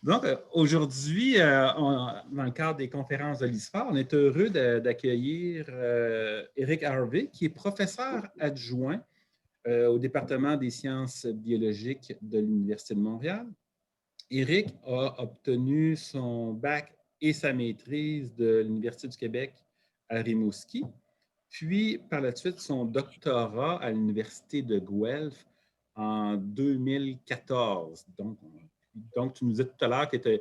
Donc, aujourd'hui, dans le cadre des conférences de l'ISFAR, on est heureux d'accueillir Éric Harvey, qui est professeur adjoint au département des sciences biologiques de l'Université de Montréal. Éric a obtenu son bac et sa maîtrise de l'Université du Québec à Rimouski, puis par la suite son doctorat à l'Université de Guelph en 2014. Donc, tu nous disais tout à l'heure que tu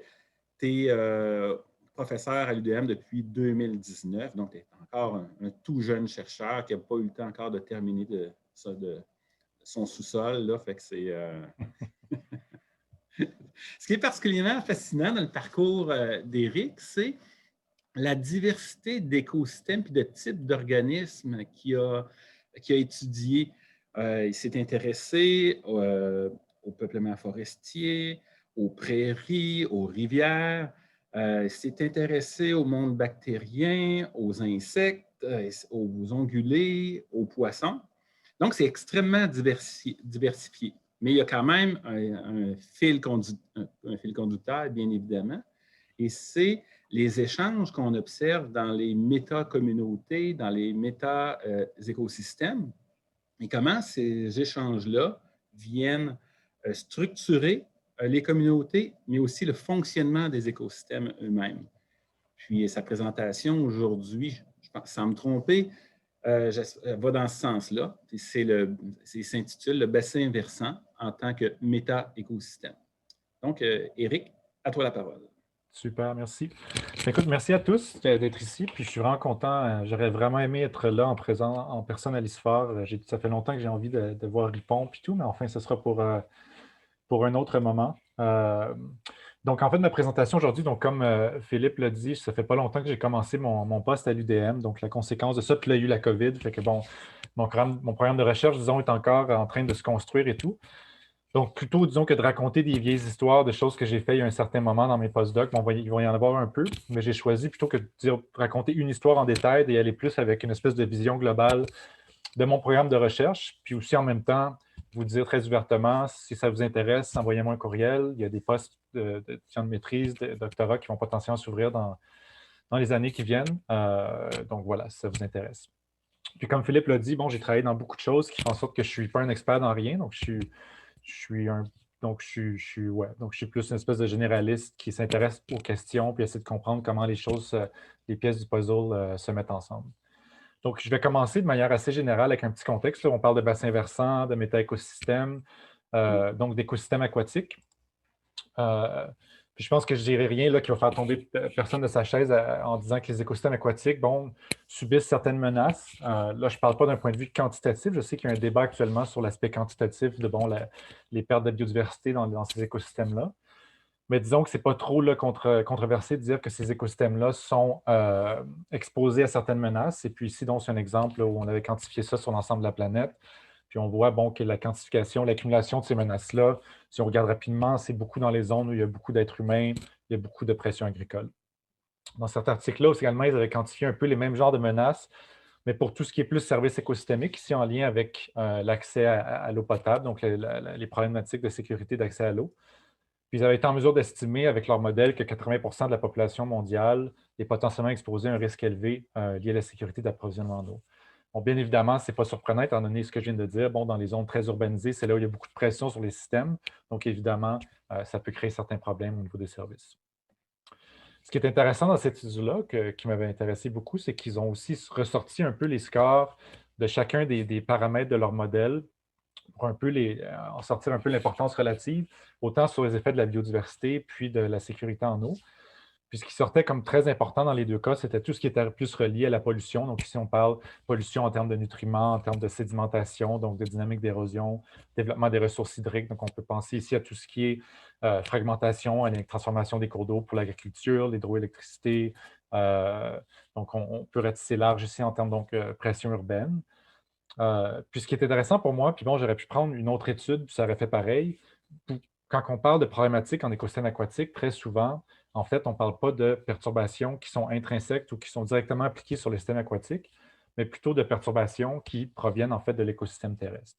es professeur à l'UDM depuis 2019, donc tu es encore un tout jeune chercheur qui n'a pas eu le temps encore de terminer de son sous-sol. Là, fait que c'est, ce qui est particulièrement fascinant dans le parcours d'Éric, c'est la diversité d'écosystèmes et de types d'organismes qu'il a étudié. Il s'est intéressé au peuplement forestier, aux prairies, aux rivières. Il s'est intéressé au monde bactérien, aux insectes, aux ongulés, aux poissons. Donc, c'est extrêmement diversifié. Mais il y a quand même un fil conducteur, bien évidemment, et c'est les échanges qu'on observe dans les méta-communautés, dans les méta-écosystèmes, et comment ces échanges-là viennent structurer les communautés, mais aussi le fonctionnement des écosystèmes eux-mêmes. Puis sa présentation aujourd'hui, je pense, sans me tromper, va dans ce sens-là. Il s'intitule Le bassin versant en tant que méta-écosystème. Donc, Éric, à toi la parole. Super, merci. Écoute, merci à tous d'être ici. Puis je suis vraiment content. J'aurais vraiment aimé être là en personne à l'ISFAR. Ça fait longtemps que j'ai envie de voir Ripon et tout, mais enfin, ce sera pour un autre moment. Donc, en fait, ma présentation aujourd'hui, donc comme Philippe l'a dit, ça fait pas longtemps que j'ai commencé mon poste à l'UDM. Donc, la conséquence de ça, puis là, il y a eu la COVID. Fait que bon, mon programme de recherche, disons, est encore en train de se construire et tout. Donc, plutôt, disons, que de raconter des vieilles histoires de choses que j'ai fait il y a un certain moment dans mes postdocs, bon, il va y en avoir un peu, mais j'ai choisi plutôt que de raconter une histoire en détail et aller plus avec une espèce de vision globale de mon programme de recherche, puis aussi en même temps, vous dire très ouvertement, si ça vous intéresse, envoyez-moi un courriel. Il y a des postes d'étudiants de maîtrise, de doctorat qui vont potentiellement s'ouvrir dans les années qui viennent. Donc voilà, si ça vous intéresse. Puis comme Philippe l'a dit, bon, j'ai travaillé dans beaucoup de choses qui font en sorte que je ne suis pas un expert dans rien. Donc, je suis plus une espèce de généraliste qui s'intéresse aux questions puis essaie de comprendre comment les pièces du puzzle se mettent ensemble. Donc, je vais commencer de manière assez générale avec un petit contexte. Là, on parle de bassin versant, de méta-écosystèmes, donc d'écosystèmes aquatiques. Puis je pense que je ne dirai rien là, qui va faire tomber personne de sa chaise en disant que les écosystèmes aquatiques subissent certaines menaces. Là, je ne parle pas d'un point de vue quantitatif. Je sais qu'il y a un débat actuellement sur l'aspect quantitatif de les pertes de biodiversité dans ces écosystèmes-là. Mais disons que ce n'est pas trop controversé de dire que ces écosystèmes-là sont exposés à certaines menaces. Et puis ici, donc, c'est un exemple là, où on avait quantifié ça sur l'ensemble de la planète. Puis on voit que la quantification, l'accumulation de ces menaces-là, si on regarde rapidement, c'est beaucoup dans les zones où il y a beaucoup d'êtres humains, il y a beaucoup de pression agricole. Dans cet article-là, également, ils avaient quantifié un peu les mêmes genres de menaces, mais pour tout ce qui est plus service écosystémique, ici en lien avec l'accès à l'eau potable, donc les problématiques de sécurité d'accès à l'eau. Puis ils avaient été en mesure d'estimer avec leur modèle que 80 de la population mondiale est potentiellement exposée à un risque élevé lié à la sécurité d'approvisionnement en eau. Bon, bien évidemment, ce n'est pas surprenant, étant donné ce que je viens de dire. Bon, dans les zones très urbanisées, c'est là où il y a beaucoup de pression sur les systèmes. Donc, évidemment, ça peut créer certains problèmes au niveau des services. Ce qui est intéressant dans cette étude-là, qui m'avait intéressé beaucoup, c'est qu'ils ont aussi ressorti un peu les scores de chacun des paramètres de leur modèle pour un peu en sortir un peu l'importance relative, autant sur les effets de la biodiversité puis de la sécurité en eau. Puis ce qui sortait comme très important dans les deux cas, c'était tout ce qui était plus relié à la pollution. Donc ici, on parle pollution en termes de nutriments, en termes de sédimentation, donc de dynamique d'érosion, développement des ressources hydriques. Donc on peut penser ici à tout ce qui est fragmentation, à la transformation des cours d'eau pour l'agriculture, l'hydroélectricité. Donc on peut ratisser large ici en termes de pression urbaine. Puis ce qui est intéressant pour moi, puis bon, j'aurais pu prendre une autre étude, puis ça aurait fait pareil. Quand on parle de problématiques en écosystème aquatique, très souvent, en fait, on ne parle pas de perturbations qui sont intrinsèques ou qui sont directement appliquées sur le système aquatique, mais plutôt de perturbations qui proviennent en fait de l'écosystème terrestre.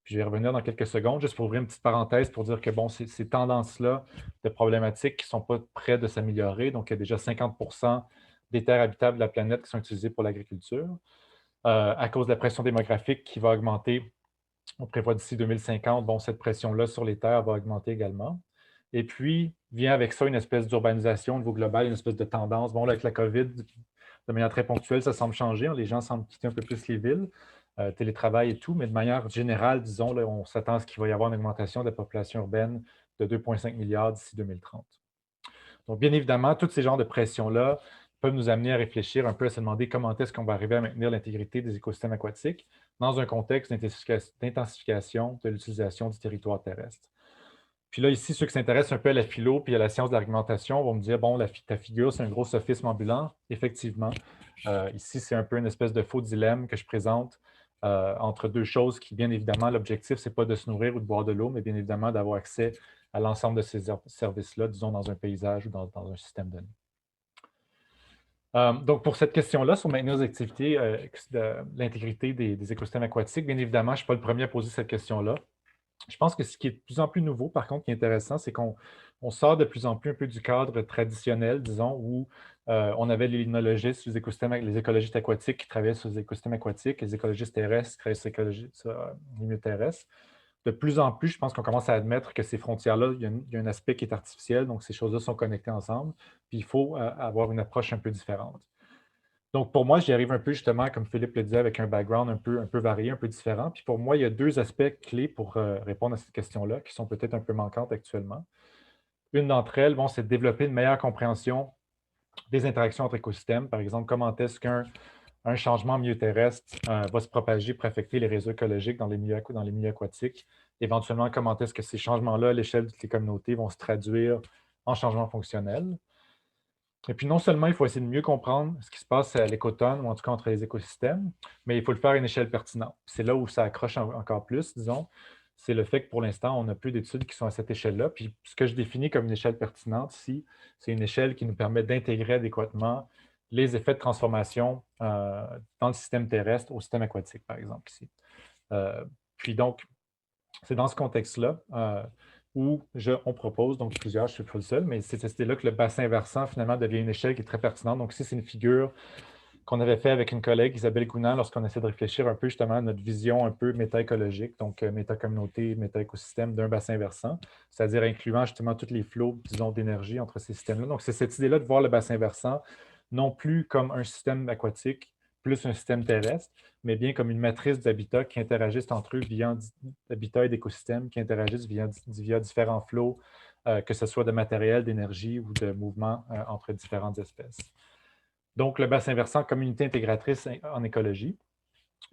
Puis je vais y revenir dans quelques secondes, juste pour ouvrir une petite parenthèse pour dire que bon, ces tendances-là de problématiques qui ne sont pas près de s'améliorer. Donc, il y a déjà 50 des terres habitables de la planète qui sont utilisées pour l'agriculture. À cause de la pression démographique qui va augmenter, on prévoit d'ici 2050, bon, cette pression-là sur les terres va augmenter également. Et puis, vient avec ça une espèce d'urbanisation au niveau global, une espèce de tendance. Bon, là, avec la COVID, de manière très ponctuelle, ça semble changer. Les gens semblent quitter un peu plus les villes, télétravail et tout, mais de manière générale, disons, là, on s'attend à ce qu'il va y avoir une augmentation de la population urbaine de 2,5 milliards d'ici 2030. Donc, bien évidemment, tous ces genres de pressions-là peuvent nous amener à réfléchir un peu, à se demander comment est-ce qu'on va arriver à maintenir l'intégrité des écosystèmes aquatiques dans un contexte d'intensification de l'utilisation du territoire terrestre. Puis là, ici, ceux qui s'intéressent un peu à la philo puis à la science de l'argumentation vont me dire, bon, ta figure, c'est un gros sophisme ambulant. Effectivement, ici, c'est un peu une espèce de faux dilemme que je présente entre deux choses qui, bien évidemment, l'objectif, ce n'est pas de se nourrir ou de boire de l'eau, mais bien évidemment d'avoir accès à l'ensemble de ces services-là, disons, dans un paysage ou dans un système donné. Donc, pour cette question-là, sur maintenir les activités, l'intégrité des écosystèmes aquatiques, bien évidemment, je ne suis pas le premier à poser cette question-là. Je pense que ce qui est de plus en plus nouveau, par contre, qui est intéressant, c'est qu'on sort de plus en plus un peu du cadre traditionnel, disons, où on avait les limnologistes, les écologistes aquatiques qui travaillaient sur les écosystèmes aquatiques, les écologistes terrestres qui travaillaient sur les milieux terrestres. De plus en plus, je pense qu'on commence à admettre que ces frontières-là, il y a un aspect qui est artificiel, donc ces choses-là sont connectées ensemble, puis il faut avoir une approche un peu différente. Donc, pour moi, j'y arrive un peu justement, comme Philippe le disait, avec un background un peu varié, un peu différent. Puis pour moi, il y a deux aspects clés pour répondre à cette question-là, qui sont peut-être un peu manquantes actuellement. Une d'entre elles, bon, c'est de développer une meilleure compréhension des interactions entre écosystèmes. Par exemple, comment est-ce qu'un changement en milieu terrestre va se propager pour affecter les réseaux écologiques dans les milieux aquatiques. Éventuellement, comment est-ce que ces changements-là, à l'échelle de toutes les communautés, vont se traduire en changements fonctionnels. Et puis, non seulement il faut essayer de mieux comprendre ce qui se passe à l'écotone, ou en tout cas entre les écosystèmes, mais il faut le faire à une échelle pertinente. C'est là où ça accroche encore plus, disons. C'est le fait que pour l'instant, on a peu d'études qui sont à cette échelle-là. Puis, ce que je définis comme une échelle pertinente ici, c'est une échelle qui nous permet d'intégrer adéquatement les effets de transformation dans le système terrestre au système aquatique, par exemple, ici. Puis donc, c'est dans ce contexte-là où on propose, donc plusieurs, je ne suis pas le seul, mais c'est cette idée-là que le bassin versant, finalement, devient une échelle qui est très pertinente. Donc ici, c'est une figure qu'on avait fait avec une collègue, Isabelle Gounand, lorsqu'on essaie de réfléchir un peu justement à notre vision un peu méta-écologique, donc méta-communauté, méta-écosystème d'un bassin versant, c'est-à-dire incluant justement tous les flots, disons, d'énergie entre ces systèmes-là. Donc c'est cette idée-là de voir le bassin versant non plus comme un système aquatique plus un système terrestre, mais bien comme une matrice d'habitats qui interagissent entre eux via d'habitats et d'écosystèmes qui interagissent via différents flots, que ce soit de matériel, d'énergie ou de mouvements entre différentes espèces. Donc, le bassin versant comme unité intégratrice en écologie.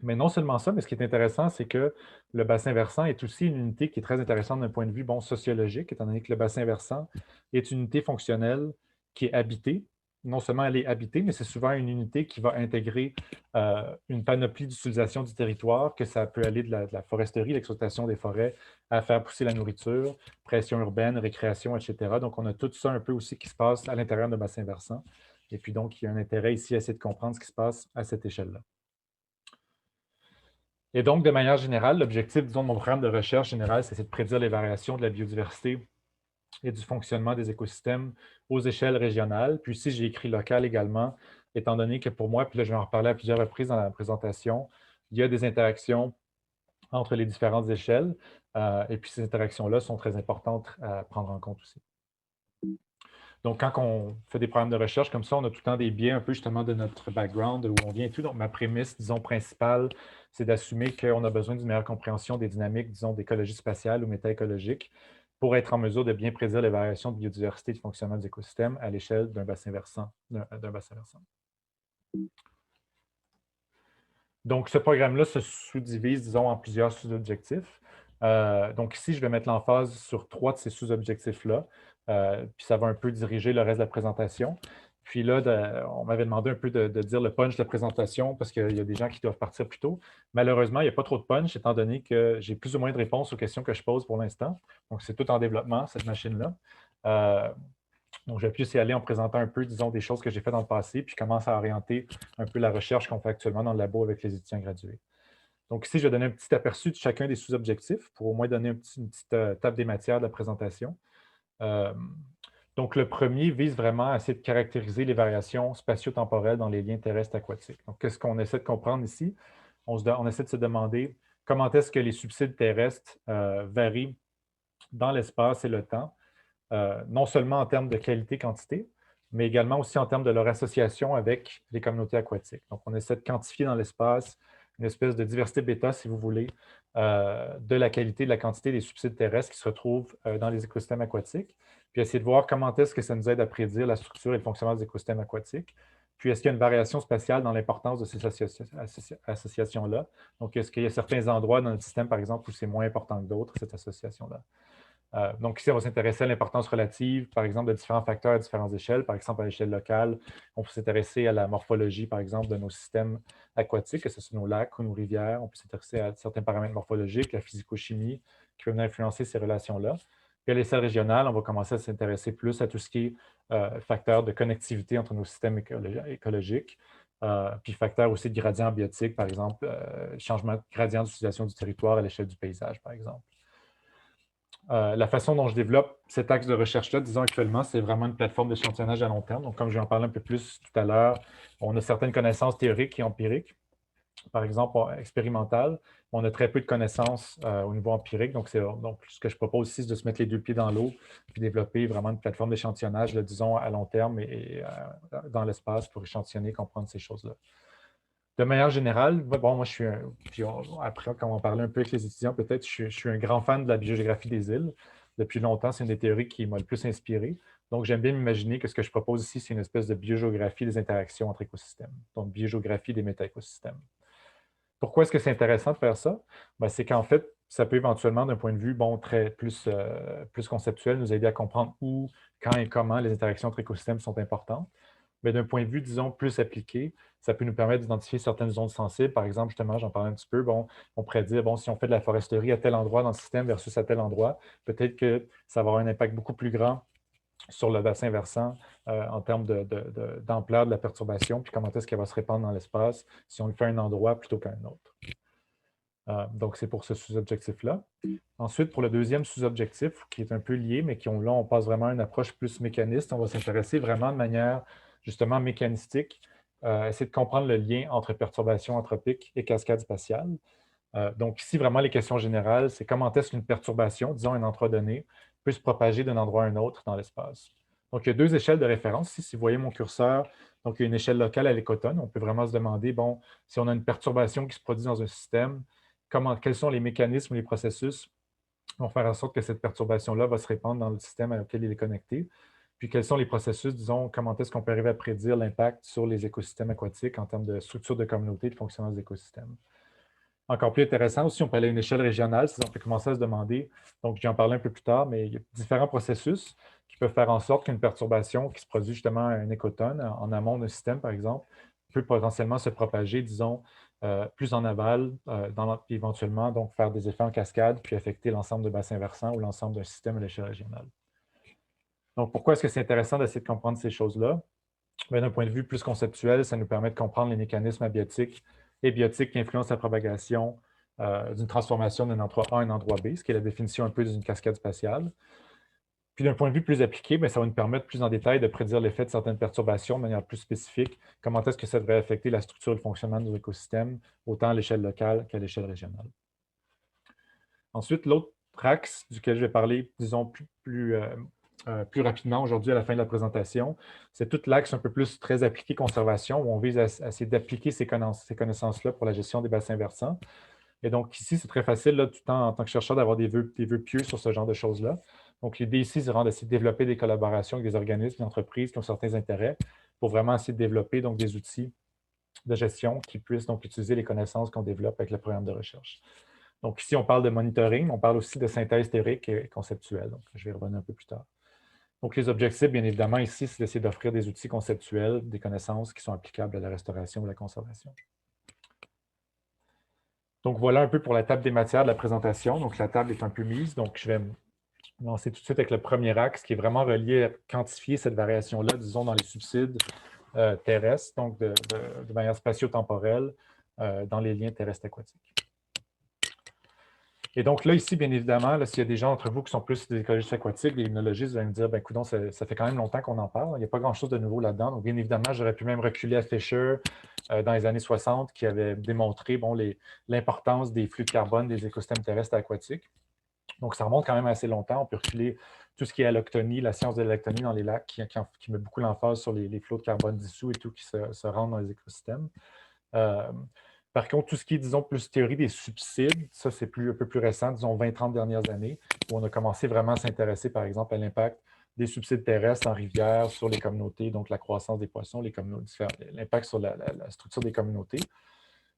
Mais non seulement ça, mais ce qui est intéressant, c'est que le bassin versant est aussi une unité qui est très intéressante d'un point de vue sociologique, étant donné que le bassin versant est une unité fonctionnelle qui est habitée. Non seulement elle est habitée, mais c'est souvent une unité qui va intégrer une panoplie d'utilisation du territoire, que ça peut aller de la foresterie, l'exploitation des forêts, à faire pousser la nourriture, pression urbaine, récréation, etc. Donc, on a tout ça un peu aussi qui se passe à l'intérieur d'un bassin versant. Et puis donc, il y a un intérêt ici à essayer de comprendre ce qui se passe à cette échelle-là. Et donc, de manière générale, l'objectif, disons, de mon programme de recherche générale, c'est de prédire les variations de la biodiversité et du fonctionnement des écosystèmes aux échelles régionales. Puis ici, j'ai écrit local également, étant donné que pour moi, puis là, je vais en reparler à plusieurs reprises dans la présentation, il y a des interactions entre les différentes échelles. Et puis ces interactions-là sont très importantes à prendre en compte aussi. Donc, quand on fait des programmes de recherche comme ça, on a tout le temps des biais un peu justement de notre background, où on vient et tout. Donc, ma prémisse, disons, principale, c'est d'assumer qu'on a besoin d'une meilleure compréhension des dynamiques, disons, d'écologie spatiale ou métaécologique pour être en mesure de bien prédire les variations de biodiversité et de fonctionnement des écosystèmes à l'échelle d'un bassin versant. Donc, ce programme-là se sous-divise, disons, en plusieurs sous-objectifs. Donc, ici, je vais mettre l'emphase sur 3 de ces sous-objectifs-là. Puis ça va un peu diriger le reste de la présentation. Puis là, on m'avait demandé un peu de dire le punch de la présentation parce qu'il y a des gens qui doivent partir plus tôt. Malheureusement, il n'y a pas trop de punch étant donné que j'ai plus ou moins de réponses aux questions que je pose pour l'instant. Donc, c'est tout en développement, cette machine-là. Donc, je vais plus y aller en présentant un peu, disons, des choses que j'ai faites dans le passé, puis je commence à orienter un peu la recherche qu'on fait actuellement dans le labo avec les étudiants gradués. Donc ici, je vais donner un petit aperçu de chacun des sous-objectifs pour au moins donner une petite table des matières de la présentation. Euh, donc le premier vise vraiment à essayer de caractériser les variations spatio-temporelles dans les liens terrestres aquatiques. Donc qu'est-ce qu'on essaie de comprendre ici? On essaie de se demander comment est-ce que les subsides terrestres varient dans l'espace et le temps, non seulement en termes de qualité-quantité, mais également aussi en termes de leur association avec les communautés aquatiques. Donc, on essaie de quantifier dans l'espace une espèce de diversité bêta, si vous voulez, de la qualité, de la quantité des subsides terrestres qui se retrouvent dans les écosystèmes aquatiques, puis essayer de voir comment est-ce que ça nous aide à prédire la structure et le fonctionnement des écosystèmes aquatiques. Puis, est-ce qu'il y a une variation spatiale dans l'importance de ces associations-là? Donc, est-ce qu'il y a certains endroits dans le système, par exemple, où c'est moins important que d'autres, cette association-là? Donc ici, on va s'intéresser à l'importance relative, par exemple, de différents facteurs à différentes échelles. Par exemple, à l'échelle locale, on peut s'intéresser à la morphologie, par exemple, de nos systèmes aquatiques, que ce soit nos lacs ou nos rivières. On peut s'intéresser à certains paramètres morphologiques, la physico-chimie, qui peuvent venir influencer ces relations-là. Puis à l'échelle régionale, on va commencer à s'intéresser plus à tout ce qui est facteurs de connectivité entre nos systèmes écologiques, puis facteurs aussi de gradient biotique, par exemple, changement de gradient d'utilisation du territoire à l'échelle du paysage, par exemple. La façon dont je développe cet axe de recherche-là, disons actuellement, c'est vraiment une plateforme d'échantillonnage à long terme. Donc, comme je vais en parler un peu plus tout à l'heure, on a certaines connaissances théoriques et empiriques, par exemple expérimentales. On a très peu de connaissances au niveau empirique. Donc, ce que je propose ici, c'est de se mettre les deux pieds dans l'eau puis développer vraiment une plateforme d'échantillonnage, disons, à long terme et dans l'espace pour échantillonner, comprendre ces choses-là. De manière générale, bon, moi, après, quand on va parler un peu avec les étudiants, peut-être, je suis un grand fan de la biogéographie des îles. Depuis longtemps, c'est une des théories qui m'a le plus inspiré. Donc, j'aime bien m'imaginer que ce que je propose ici, c'est une espèce de biogéographie des interactions entre écosystèmes. Donc, biogéographie des méta-écosystèmes. Pourquoi est-ce que c'est intéressant de faire ça? Ben, c'est qu'en fait, ça peut éventuellement, d'un point de vue plus conceptuel, nous aider à comprendre où, quand et comment les interactions entre écosystèmes sont importantes. Mais d'un point de vue, disons, plus appliqué, ça peut nous permettre d'identifier certaines zones sensibles. Par exemple, justement, j'en parlais un petit peu, bon, on pourrait dire, bon, si on fait de la foresterie à tel endroit dans le système versus à tel endroit, peut-être que ça va avoir un impact beaucoup plus grand sur le bassin versant en termes d'ampleur de la perturbation, puis comment est-ce qu'elle va se répandre dans l'espace si on le fait à un endroit plutôt qu'à un autre. Donc, c'est pour ce sous-objectif-là. Ensuite, pour le deuxième sous-objectif, qui est un peu lié, mais là, on passe vraiment à une approche plus mécaniste. On va s'intéresser vraiment de manière justement mécanistique, essayer de comprendre le lien entre perturbation anthropique et cascade spatiale. Donc ici, vraiment, les questions générales, c'est comment est-ce qu'une perturbation, disons un endroit donné, peut se propager d'un endroit à un autre dans l'espace. Donc, il y a deux échelles de référence. Ici, si vous voyez mon curseur, donc il y a une échelle locale à l'écotone. On peut vraiment se demander, bon, si on a une perturbation qui se produit dans un système, quels sont les mécanismes ou les processus qui vont faire en sorte que cette perturbation-là va se répandre dans le système auquel il est connecté. Puis quels sont les processus, disons, comment est-ce qu'on peut arriver à prédire l'impact sur les écosystèmes aquatiques en termes de structure de communauté et de fonctionnement des écosystèmes. Encore plus intéressant aussi, on peut aller à une échelle régionale, si on peut commencer à se demander, donc j'en parler un peu plus tard, mais il y a différents processus qui peuvent faire en sorte qu'une perturbation qui se produit justement à un écotone, en amont d'un système par exemple, peut potentiellement se propager, disons, plus en aval, puis éventuellement donc faire des effets en cascade, puis affecter l'ensemble de bassins versants ou l'ensemble d'un système à l'échelle régionale. Donc pourquoi est-ce que c'est intéressant d'essayer de comprendre ces choses-là? D'un point de vue plus conceptuel, ça nous permet de comprendre les mécanismes abiotiques et biotiques qui influencent la propagation d'une transformation d'un endroit A à un endroit B, ce qui est la définition un peu d'une cascade spatiale. Puis d'un point de vue plus appliqué, ça va nous permettre plus en détail de prédire l'effet de certaines perturbations de manière plus spécifique, comment est-ce que ça devrait affecter la structure et le fonctionnement de nos écosystèmes, autant à l'échelle locale qu'à l'échelle régionale. Ensuite, l'autre axe duquel je vais parler, disons, plus rapidement aujourd'hui à la fin de la présentation, c'est tout l'axe un peu plus très appliqué conservation, où on vise à essayer d'appliquer ces connaissances-là pour la gestion des bassins versants. Et donc ici, c'est très facile, là, tout le temps, en tant que chercheur, d'avoir des vœux pieux sur ce genre de choses-là. Donc l'idée ici, c'est vraiment d'essayer de développer des collaborations avec des organismes, des entreprises qui ont certains intérêts pour vraiment essayer de développer donc, des outils de gestion qui puissent donc utiliser les connaissances qu'on développe avec le programme de recherche. Donc ici, on parle de monitoring, on parle aussi de synthèse théorique et conceptuelle. Donc, je vais y revenir un peu plus tard. Donc, les objectifs, bien évidemment, ici, c'est d'essayer d'offrir des outils conceptuels, des connaissances qui sont applicables à la restauration ou la conservation. Donc, voilà un peu pour la table des matières de la présentation. Donc, la table est un peu mise. Donc, je vais me lancer tout de suite avec le premier axe qui est vraiment relié à quantifier cette variation-là, disons, dans les subsides terrestres, donc de manière spatio-temporelle dans les liens terrestres aquatiques. Et donc là, ici, bien évidemment, s'il y a des gens entre vous qui sont plus des écologistes aquatiques, des limnologistes, vous allez me dire, ben coudonc, ça fait quand même longtemps qu'on en parle. Il n'y a pas grand-chose de nouveau là-dedans. Donc, bien évidemment, j'aurais pu même reculer à Fisher dans les années 60, qui avait démontré l'importance des flux de carbone des écosystèmes terrestres et aquatiques. Donc, ça remonte quand même assez longtemps. On peut reculer tout ce qui est alloctonie, la science de l'alloctonie dans les lacs, qui met beaucoup l'emphase sur les flots de carbone dissous et tout qui se rendent dans les écosystèmes. Par contre, tout ce qui est, disons, plus théorie des subsides, ça, c'est un peu plus récent, disons 20-30 dernières années, où on a commencé vraiment à s'intéresser, par exemple, à l'impact des subsides terrestres en rivière sur les communautés, donc la croissance des poissons, l'impact sur la structure des communautés.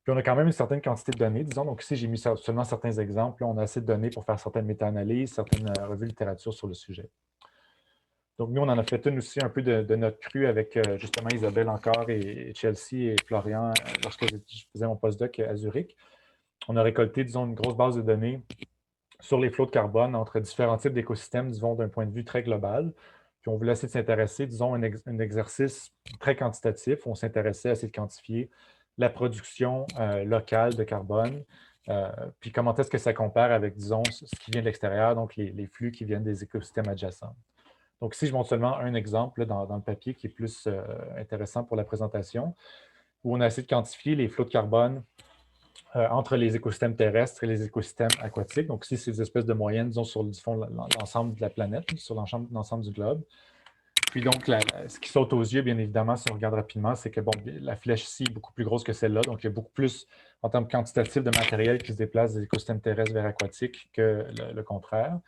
Puis on a quand même une certaine quantité de données, disons. Donc ici, j'ai mis seulement certains exemples. Là, on a assez de données pour faire certaines méta-analyses, certaines revues de littérature sur le sujet. Donc, nous, on en a fait une aussi un peu de notre cru avec justement Isabelle encore et Chelsea et Florian lorsque je faisais mon postdoc à Zurich. On a récolté, disons, une grosse base de données sur les flots de carbone entre différents types d'écosystèmes, disons, d'un point de vue très global. Puis on voulait essayer de s'intéresser, disons, un exercice très quantitatif où on s'intéressait à essayer de quantifier la production locale de carbone, puis comment est-ce que ça compare avec, disons, ce qui vient de l'extérieur, donc les flux qui viennent des écosystèmes adjacents. Donc ici, je montre seulement un exemple dans le papier qui est plus intéressant pour la présentation, où on a essayé de quantifier les flots de carbone entre les écosystèmes terrestres et les écosystèmes aquatiques. Donc ici, c'est des espèces de moyennes, disons, sur l'ensemble de la planète, sur l'ensemble du globe. Puis donc, ce qui saute aux yeux, bien évidemment, si on regarde rapidement, c'est que bon, la flèche ici est beaucoup plus grosse que celle-là. Donc, il y a beaucoup plus, en termes quantitatifs, de matériel qui se déplace des écosystèmes terrestres vers aquatiques que le contraire.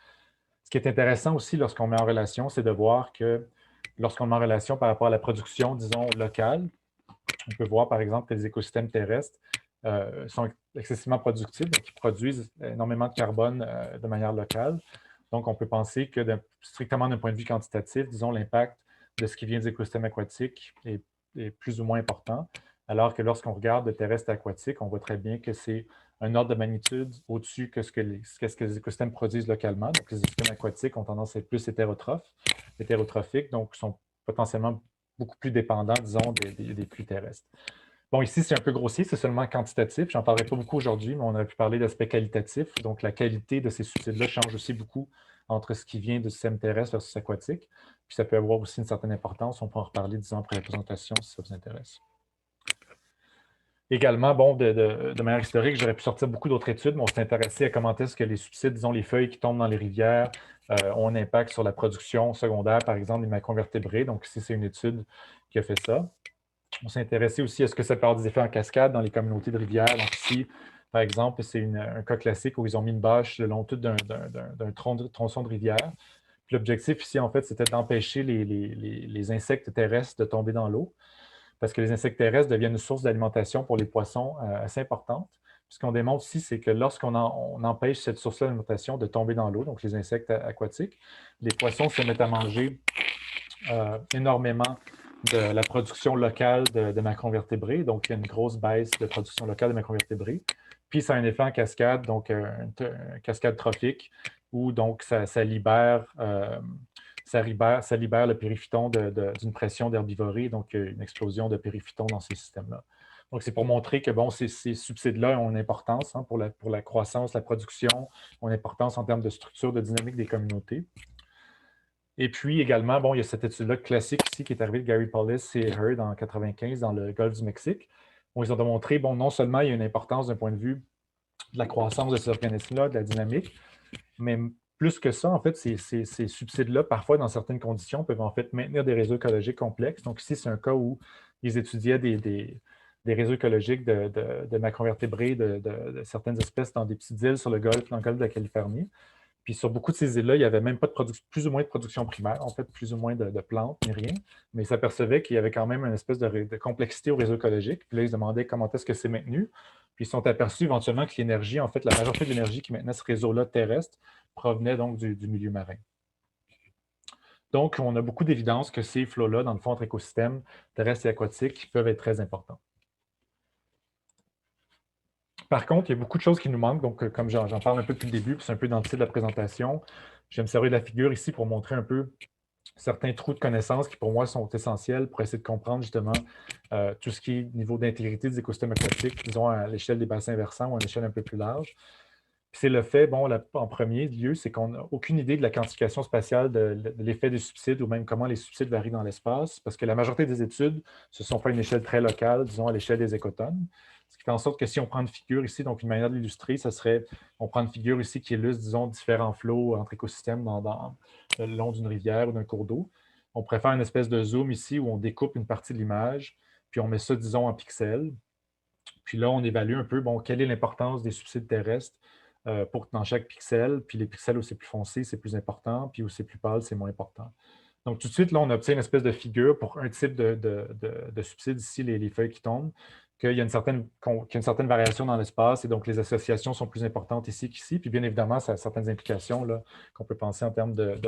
Ce qui est intéressant aussi lorsqu'on met en relation, c'est de voir que lorsqu'on met en relation par rapport à la production, disons, locale, on peut voir, par exemple, que les écosystèmes terrestres sont excessivement productifs, donc ils produisent énormément de carbone de manière locale. Donc, on peut penser que strictement d'un point de vue quantitatif, disons, l'impact de ce qui vient des écosystèmes aquatiques est plus ou moins important, alors que lorsqu'on regarde le terrestre et aquatique, on voit très bien que c'est un ordre de magnitude au-dessus que ce que les écosystèmes produisent localement. Donc, les écosystèmes aquatiques ont tendance à être plus hétérotrophiques, donc sont potentiellement beaucoup plus dépendants, disons, des flux terrestres. Bon, ici, c'est un peu grossier, c'est seulement quantitatif. Je n'en parlerai pas beaucoup aujourd'hui, mais on aurait pu parler d'aspect qualitatif. Donc, la qualité de ces subsides-là change aussi beaucoup entre ce qui vient du système terrestre versus aquatique. Puis, ça peut avoir aussi une certaine importance. On peut en reparler, disons, après la présentation, si ça vous intéresse. Également, bon, de manière historique, j'aurais pu sortir beaucoup d'autres études, mais on s'est intéressé à comment est-ce que les subsides, disons, les feuilles qui tombent dans les rivières, ont un impact sur la production secondaire, par exemple, des macroinvertébrés. Donc, ici, c'est une étude qui a fait ça. On s'est intéressé aussi à ce que ça peut avoir des effets en cascade dans les communautés de rivières. Donc ici, par exemple, c'est un cas classique où ils ont mis une bâche le long tout d'un tronçon de rivière. L'objectif ici, en fait, c'était d'empêcher les insectes terrestres de tomber dans l'eau, parce que les insectes terrestres deviennent une source d'alimentation pour les poissons assez importante. Ce qu'on démontre ici, c'est que lorsqu'on empêche cette source d'alimentation de tomber dans l'eau, donc les insectes aquatiques, les poissons se mettent à manger énormément de la production locale de macroinvertébrés. Donc, il y a une grosse baisse de production locale de macroinvertébrés. Puis, ça a un effet en cascade, donc une cascade trophique, où donc ça libère le périphyton d'une pression d'herbivorie, donc une explosion de périphyton dans ces systèmes-là. Donc, c'est pour montrer que bon, ces subsides-là ont une importance pour la croissance, la production, ont une importance en termes de structure, de dynamique des communautés. Et puis également, bon, il y a cette étude-là classique ici qui est arrivée de Gary Paulis et Heard en 1995 dans le golfe du Mexique, où ils ont démontré, bon, non seulement il y a une importance d'un point de vue de la croissance de ces organismes-là, de la dynamique, mais plus que ça, en fait, ces subsides-là, parfois, dans certaines conditions, peuvent en fait maintenir des réseaux écologiques complexes. Donc ici, c'est un cas où ils étudiaient des réseaux écologiques de macroinvertébrés de certaines espèces dans des petites îles sur dans le golfe de la Californie. Puis sur beaucoup de ces îles-là, il n'y avait même pas plus ou moins de production primaire, en fait, plus ou moins de plantes, ni rien. Mais ils s'apercevaient qu'il y avait quand même une espèce de complexité au réseau écologique. Puis là, ils se demandaient comment est-ce que c'est maintenu. Puis ils se sont aperçus éventuellement que l'énergie, en fait, la majorité de l'énergie qui maintenait ce réseau-là terrestre provenait donc du milieu marin. Donc, on a beaucoup d'évidence que ces flots-là, dans le fond, entre écosystèmes terrestres et aquatiques, peuvent être très importants. Par contre, il y a beaucoup de choses qui nous manquent. Donc, comme j'en parle un peu depuis le début, puis c'est un peu dans le titre de la présentation, je vais me servir de la figure ici pour montrer un peu certains trous de connaissances qui, pour moi, sont essentiels pour essayer de comprendre justement tout ce qui est niveau d'intégrité des écosystèmes aquatiques, disons à l'échelle des bassins versants ou à une échelle un peu plus large. Puis c'est le fait, bon, en premier lieu, c'est qu'on n'a aucune idée de la quantification spatiale de l'effet des subsides ou même comment les subsides varient dans l'espace, parce que la majorité des études se sont faites à une échelle très locale, disons à l'échelle des écotones. Ce qui fait en sorte que si on prend une figure ici, donc une manière de l'illustrer, ça serait, on prend une figure ici qui illustre, disons, différents flots entre écosystèmes le long d'une rivière ou d'un cours d'eau. On pourrait faire une espèce de zoom ici où on découpe une partie de l'image, puis on met ça, disons, en pixels. Puis là, on évalue un peu, bon, quelle est l'importance des subsides terrestres dans chaque pixel. Puis les pixels où c'est plus foncé, c'est plus important. Puis où c'est plus pâle, c'est moins important. Donc, tout de suite, là, on obtient une espèce de figure pour un type de subside, ici, les feuilles qui tombent, qu'il y a une certaine variation dans l'espace et donc les associations sont plus importantes ici qu'ici. Puis bien évidemment, ça a certaines implications qu'on peut penser en termes de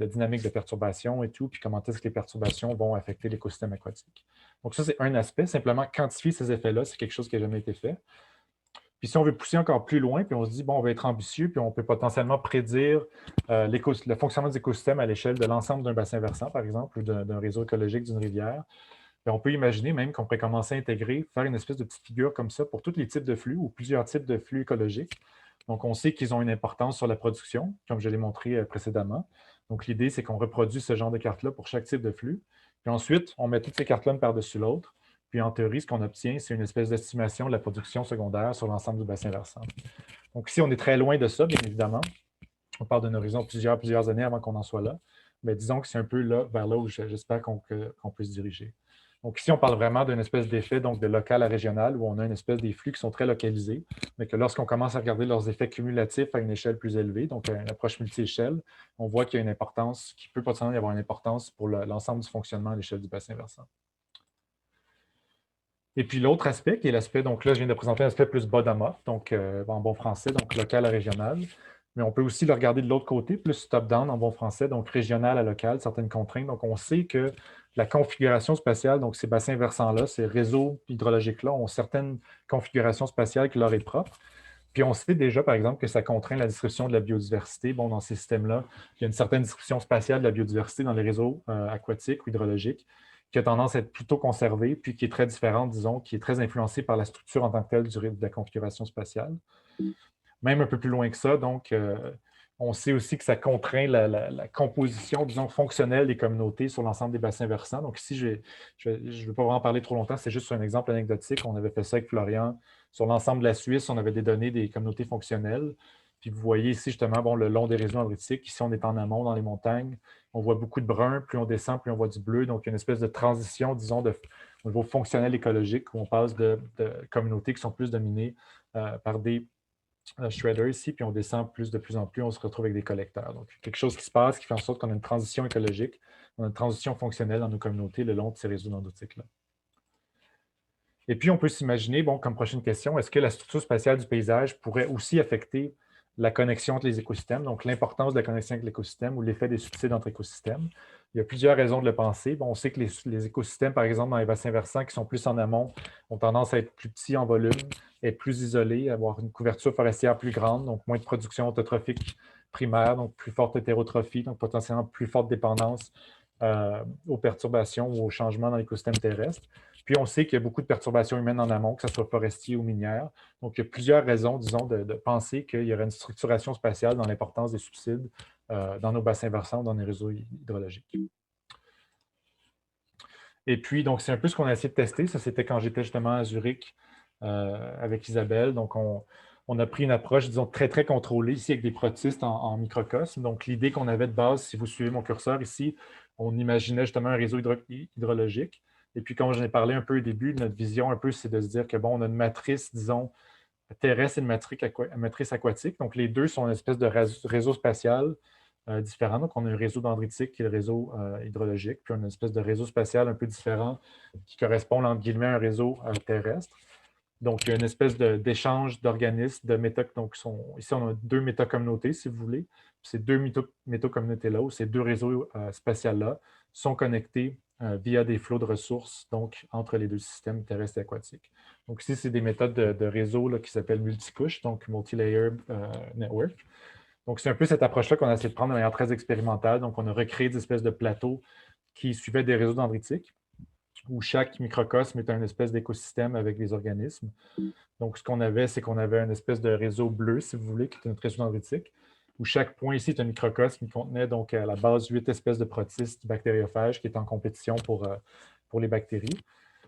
dynamique de perturbation et tout, puis comment est-ce que les perturbations vont affecter l'écosystème aquatique. Donc ça, c'est un aspect. Simplement quantifier ces effets-là, c'est quelque chose qui n'a jamais été fait. Puis si on veut pousser encore plus loin, puis on se dit, bon, on va être ambitieux, puis on peut potentiellement prédire le fonctionnement des écosystèmes à l'échelle de l'ensemble d'un bassin versant, par exemple, ou d'un réseau écologique d'une rivière, bien, on peut imaginer même qu'on pourrait commencer à intégrer, faire une espèce de petite figure comme ça pour tous les types de flux ou plusieurs types de flux écologiques. Donc, on sait qu'ils ont une importance sur la production, comme je l'ai montré précédemment. Donc, l'idée, c'est qu'on reproduit ce genre de carte-là pour chaque type de flux. Puis ensuite, on met toutes ces cartes-là une par-dessus l'autre. Puis en théorie, ce qu'on obtient, c'est une espèce d'estimation de la production secondaire sur l'ensemble du bassin versant. Donc ici, on est très loin de ça, bien évidemment. On parle d'un horizon plusieurs années avant qu'on en soit là. Mais disons que c'est un peu là, vers là où j'espère qu'on peut se diriger. Donc ici, on parle vraiment d'une espèce d'effet donc de local à régional, où on a une espèce des flux qui sont très localisés, mais que lorsqu'on commence à regarder leurs effets cumulatifs à une échelle plus élevée, donc à une approche multi-échelle, on voit qu'il y a une importance, qui peut potentiellement y avoir une importance pour l'ensemble du fonctionnement à l'échelle du bassin versant. Et puis l'autre aspect, qui est l'aspect, donc là, je viens de présenter un aspect plus bottom-up, donc en bon français, donc local à régional. Mais on peut aussi le regarder de l'autre côté, plus top-down en bon français, donc régional à local, certaines contraintes. Donc on sait que la configuration spatiale, donc ces bassins versants-là, ces réseaux hydrologiques-là, ont certaines configurations spatiales qui leur est propre. Puis on sait déjà, par exemple, que ça contraint la distribution de la biodiversité. Bon, dans ces systèmes-là, il y a une certaine distribution spatiale de la biodiversité dans les réseaux aquatiques ou hydrologiques qui a tendance à être plutôt conservée, puis qui est très différente, disons, qui est très influencée par la structure en tant que telle de la configuration spatiale. Même un peu plus loin que ça, donc, on sait aussi que ça contraint la composition, disons, fonctionnelle des communautés sur l'ensemble des bassins versants. Donc ici, je ne veux pas vraiment parler trop longtemps, c'est juste un exemple anecdotique. On avait fait ça avec Florian. Sur l'ensemble de la Suisse, on avait des données des communautés fonctionnelles. Puis vous voyez ici, justement, bon, le long des réseaux dendritiques. Ici, on est en amont, dans les montagnes. On voit beaucoup de brun. Plus on descend, plus on voit du bleu. Donc, il y a une espèce de transition, disons, au niveau fonctionnel écologique, où on passe de communautés qui sont plus dominées par des shredder ici, puis on descend de plus en plus, on se retrouve avec des collecteurs. Donc, quelque chose qui se passe qui fait en sorte qu'on a une transition écologique, on a une transition fonctionnelle dans nos communautés le long de ces réseaux dendritiques-là. Et puis, on peut s'imaginer, bon, comme prochaine question, est-ce que la structure spatiale du paysage pourrait aussi affecter la connexion entre les écosystèmes, donc l'importance de la connexion avec l'écosystème ou l'effet des subsides entre écosystèmes? Il y a plusieurs raisons de le penser. Bon, on sait que les écosystèmes, par exemple, dans les bassins versants qui sont plus en amont, ont tendance à être plus petits en volume, être plus isolés, avoir une couverture forestière plus grande, donc moins de production autotrophique primaire, donc plus forte hétérotrophie, donc potentiellement plus forte dépendance aux perturbations ou aux changements dans l'écosystème terrestre. Puis on sait qu'il y a beaucoup de perturbations humaines en amont, que ce soit forestier ou minière. Donc, il y a plusieurs raisons, disons, de penser qu'il y aurait une structuration spatiale dans l'importance des subsides dans nos bassins versants ou dans les réseaux hydrologiques. Et puis, donc, c'est un peu ce qu'on a essayé de tester. Ça, c'était quand j'étais justement à Zurich avec Isabelle. Donc, on a pris une approche, disons, très, très contrôlée ici avec des protistes en microcosme. Donc, l'idée qu'on avait de base, si vous suivez mon curseur ici, on imaginait justement un réseau hydrologique. Et puis, comme j'en ai parlé un peu au début, notre vision un peu, c'est de se dire que, bon, on a une matrice, disons, terrestre et une matrice aquatique. Donc, les deux sont une espèce de réseau spatial différent. Donc, on a un réseau dendritique qui est le réseau hydrologique, puis on a une espèce de réseau spatial un peu différent qui correspond, entre guillemets, à un réseau terrestre. Donc, il y a une espèce d'échange d'organismes, de méta. Donc, ici, on a deux métacommunautés, si vous voulez. Puis ces deux métacommunautés-là, ou ces deux réseaux spatials-là, sont connectés via des flots de ressources, donc entre les deux systèmes terrestres et aquatiques. Donc, ici, c'est des méthodes de réseau là, qui s'appellent multicouches, donc multi-layer network. Donc, c'est un peu cette approche-là qu'on a essayé de prendre de manière très expérimentale. Donc, on a recréé des espèces de plateaux qui suivaient des réseaux dendritiques. où chaque microcosme est une espèce d'écosystème avec des organismes. Donc, ce qu'on avait, c'est qu'on avait une espèce de réseau bleu, si vous voulez, qui est notre réseau dendritique, où chaque point ici est un microcosme qui contenait donc à la base 8 espèces de protistes bactériophages qui étaient en compétition pour les bactéries.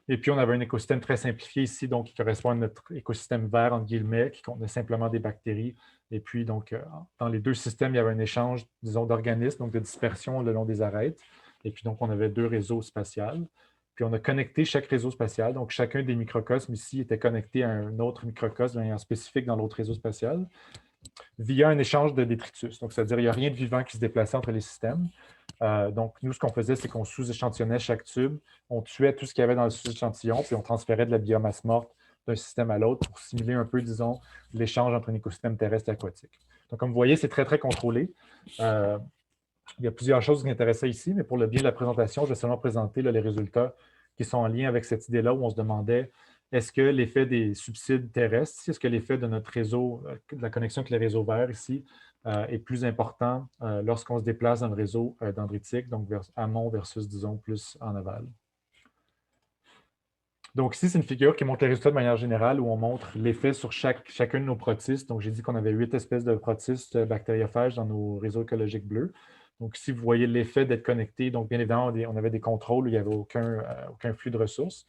Et puis, on avait un écosystème très simplifié ici, donc qui correspond à notre écosystème vert, entre guillemets, qui contenait simplement des bactéries. Et puis, donc, dans les deux systèmes, il y avait un échange, disons, d'organismes, donc de dispersion le long des arêtes. Et puis, donc, on avait deux réseaux spatials. Puis, on a connecté chaque réseau spatial. Donc, chacun des microcosmes ici était connecté à un autre microcosme de manière spécifique dans l'autre réseau spatial via un échange de détritus. Donc, c'est-à-dire qu'il n'y a rien de vivant qui se déplaçait entre les systèmes. Donc, nous, ce qu'on faisait, c'est qu'on sous-échantillonnait chaque tube, on tuait tout ce qu'il y avait dans le sous-échantillon, puis on transférait de la biomasse morte d'un système à l'autre pour simuler un peu, disons, l'échange entre un écosystème terrestre et aquatique. Donc, comme vous voyez, c'est très, très contrôlé. Il y a plusieurs choses qui m'intéressaient ici, mais pour le bien de la présentation, je vais seulement présenter là, les résultats qui sont en lien avec cette idée-là où on se demandait est-ce que l'effet des subsides terrestres, est-ce que l'effet de notre réseau, de la connexion avec les réseaux verts ici, est plus important lorsqu'on se déplace dans le réseau dendritique, donc amont versus, disons, plus en aval. Donc ici, c'est une figure qui montre les résultats de manière générale où on montre l'effet sur chacun de nos protistes. Donc j'ai dit qu'on avait 8 espèces de protistes bactériophages dans nos réseaux écologiques bleus. Donc ici, vous voyez l'effet d'être connecté. Donc bien évidemment, on avait des contrôles où il n'y avait aucun flux de ressources.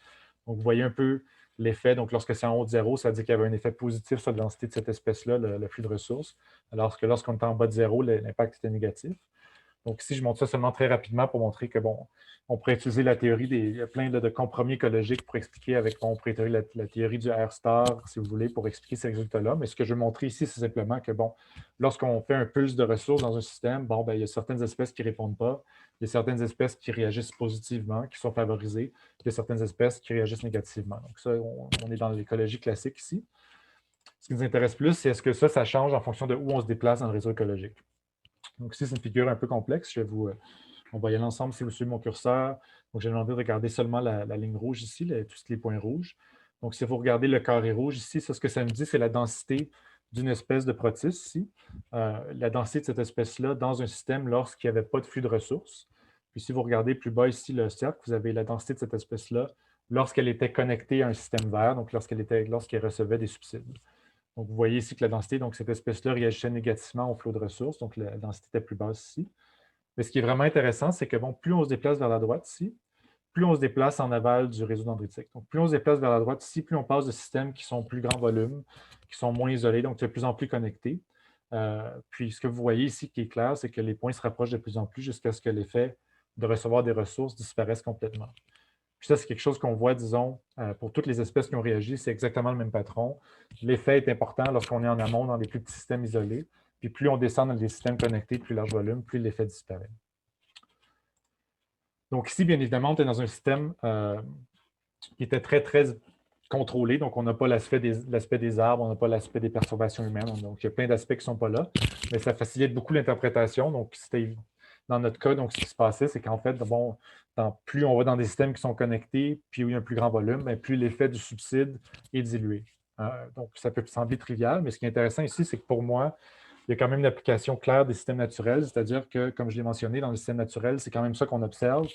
Donc vous voyez un peu l'effet. Donc lorsque c'est en haut de 0, ça veut dire qu'il y avait un effet positif sur la densité de cette espèce-là, le flux de ressources. Alors que lorsqu'on était en bas de 0, l'impact était négatif. Donc ici, je montre ça seulement très rapidement pour montrer que, bon, on pourrait utiliser la théorie il y a plein de compromis écologiques pour expliquer avec, on pourrait utiliser la théorie du R star, si vous voulez, pour expliquer ces résultats-là. Mais ce que je veux montrer ici, c'est simplement que, bon, lorsqu'on fait un pulse de ressources dans un système, bon, ben, il y a certaines espèces qui ne répondent pas, il y a certaines espèces qui réagissent positivement, qui sont favorisées, il y a certaines espèces qui réagissent négativement. Donc ça, on est dans l'écologie classique ici. Ce qui nous intéresse plus, c'est est-ce que ça change en fonction de où on se déplace dans le réseau écologique. Donc ici, c'est une figure un peu complexe. On va y aller ensemble si vous suivez mon curseur. Donc, j'ai demandé de regarder seulement la ligne rouge ici, tous les points rouges. Donc, si vous regardez le carré rouge ici, ce que ça me dit, c'est la densité d'une espèce de protiste ici. La densité de cette espèce-là dans un système lorsqu'il n'y avait pas de flux de ressources. Puis si vous regardez plus bas ici le cercle, vous avez la densité de cette espèce-là lorsqu'elle était connectée à un système vert, donc lorsqu'elle recevait des subsides. Donc, vous voyez ici que la densité, donc cette espèce-là réagissait négativement au flot de ressources, donc la densité était plus basse ici. Mais ce qui est vraiment intéressant, c'est que bon, plus on se déplace vers la droite ici, plus on se déplace en aval du réseau dendritique. Donc, plus on se déplace vers la droite ici, plus on passe de systèmes qui sont plus grand volume, qui sont moins isolés, donc de plus en plus connectés. Puis, ce que vous voyez ici qui est clair, c'est que les points se rapprochent de plus en plus jusqu'à ce que l'effet de recevoir des ressources disparaisse complètement. Puis ça, c'est quelque chose qu'on voit, disons, pour toutes les espèces qui ont réagi, c'est exactement le même patron. L'effet est important lorsqu'on est en amont dans des plus petits systèmes isolés. Puis plus on descend dans des systèmes connectés de plus large volume, plus l'effet disparaît. Donc ici, bien évidemment, on est dans un système qui était très, très contrôlé. Donc, on n'a pas l'aspect des arbres, on n'a pas l'aspect des perturbations humaines. Donc, il y a plein d'aspects qui ne sont pas là. Mais ça facilite beaucoup l'interprétation. Donc, c'était dans notre cas, donc, ce qui se passait, c'est qu'en fait, bon, plus on va dans des systèmes qui sont connectés, puis où il y a un plus grand volume, bien, plus l'effet du subside est dilué. Donc, ça peut sembler trivial, mais ce qui est intéressant ici, c'est que pour moi, il y a quand même une application claire des systèmes naturels, c'est-à-dire que, comme je l'ai mentionné, dans les systèmes naturels, c'est quand même ça qu'on observe.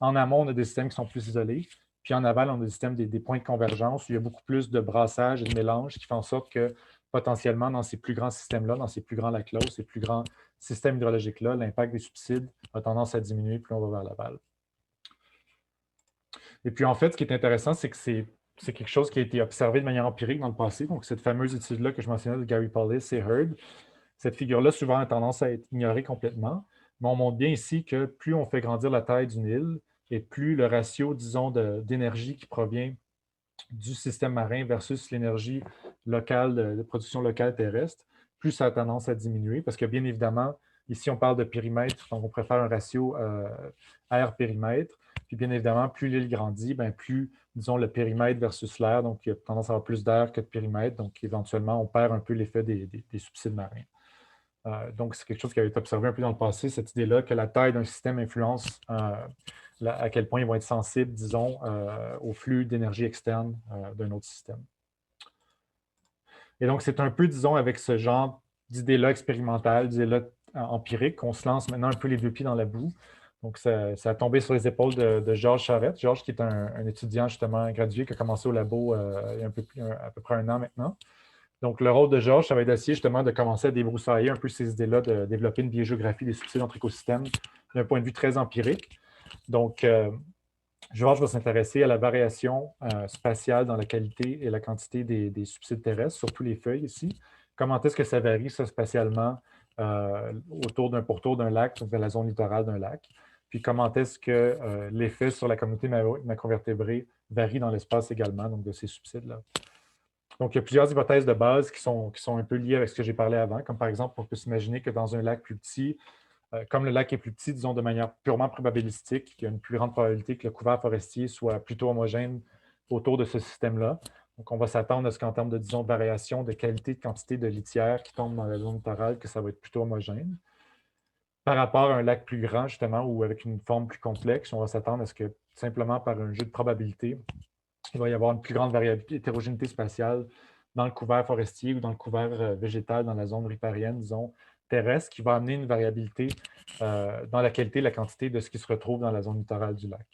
En amont, on a des systèmes qui sont plus isolés, puis en aval, on a des systèmes, des points de convergence où il y a beaucoup plus de brassage et de mélange qui font en sorte que, potentiellement, dans ces plus grands systèmes-là, dans ces plus grands lacs-là, ces plus grands systèmes hydrologiques-là, l'impact des subsides a tendance à diminuer plus on va vers l'aval. Et puis, en fait, ce qui est intéressant, c'est que c'est quelque chose qui a été observé de manière empirique dans le passé. Donc, cette fameuse étude-là que je mentionnais de Gary Paulis et Heard, cette figure-là, souvent, a tendance à être ignorée complètement. Mais on montre bien ici que plus on fait grandir la taille d'une île et plus le ratio, disons, d'énergie qui provient du système marin versus l'énergie locale, de production locale terrestre, plus ça a tendance à diminuer. Parce que, bien évidemment, ici, on parle de périmètre, donc on préfère un ratio air-périmètre. Puis, bien évidemment, plus l'île grandit, bien, plus, disons, le périmètre versus l'air, donc il y a tendance à avoir plus d'air que de périmètre. Donc, éventuellement, on perd un peu l'effet des subsides marins. Donc, c'est quelque chose qui a été observé un peu dans le passé, cette idée-là que la taille d'un système influence à quel point ils vont être sensibles, disons, au flux d'énergie externe d'un autre système. Et donc, c'est un peu, disons, avec ce genre d'idée-là expérimentale, d'idée-là empirique, qu'on se lance maintenant un peu les deux pieds dans la boue. Donc, ça a tombé sur les épaules de Georges Charette. Georges, qui est un étudiant justement gradué, qui a commencé au labo il y a à peu près un an maintenant. Donc, le rôle de Georges, ça va être d'essayer justement de commencer à débroussailler un peu ces idées-là, de développer une biogéographie des subsides entre écosystèmes d'un point de vue très empirique. Donc, Georges va s'intéresser à la variation spatiale dans la qualité et la quantité des subsides terrestres, surtout les feuilles ici. Comment est-ce que ça varie, ça, spatialement, autour d'un pourtour d'un lac, donc dans la zone littorale d'un lac. Puis comment est-ce que l'effet sur la communauté macrovertébrée varie dans l'espace également, donc de ces subsides-là. Donc, il y a plusieurs hypothèses de base qui sont un peu liées avec ce que j'ai parlé avant, comme par exemple, on peut s'imaginer que dans un lac plus petit, comme le lac est plus petit, disons de manière purement probabilistique, il y a une plus grande probabilité que le couvert forestier soit plutôt homogène autour de ce système-là. Donc, on va s'attendre à ce qu'en termes de, disons, variation de qualité, de quantité de litière qui tombe dans la zone littorale, que ça va être plutôt homogène. Par rapport à un lac plus grand, justement, ou avec une forme plus complexe, on va s'attendre à ce que, simplement par un jeu de probabilité, il va y avoir une plus grande hétérogénéité spatiale dans le couvert forestier ou dans le couvert végétal dans la zone riparienne, disons, terrestre, qui va amener une variabilité dans la qualité et la quantité de ce qui se retrouve dans la zone littorale du lac.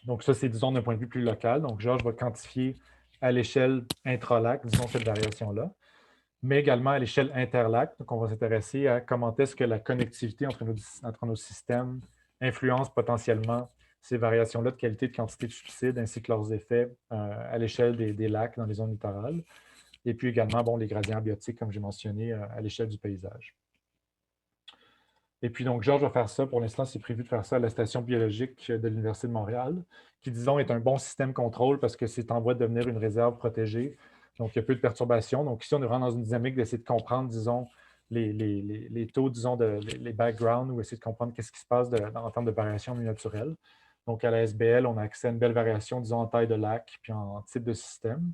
Donc ça, c'est, disons, d'un point de vue plus local. Donc, Georges va quantifier à l'échelle intralac, disons, cette variation-là, mais également à l'échelle interlac. Donc, on va s'intéresser à comment est-ce que la connectivité entre nos systèmes influence potentiellement ces variations-là de qualité, de quantité de subsides, ainsi que leurs effets à l'échelle des lacs dans les zones littorales. Et puis également, bon, les gradients biotiques, comme j'ai mentionné, à l'échelle du paysage. Et puis donc, Georges va faire ça. Pour l'instant, c'est prévu de faire ça à la station biologique de l'Université de Montréal, qui, disons, est un bon système contrôle parce que c'est en voie de devenir une réserve protégée. Donc, il y a peu de perturbations. Donc, ici, on est vraiment dans une dynamique d'essayer de comprendre, disons, les taux, disons, les backgrounds, ou essayer de comprendre qu'est-ce qui se passe en termes de variation milieu naturel. Donc, à la SBL, on a accès à une belle variation, disons, en taille de lac, puis en type de système.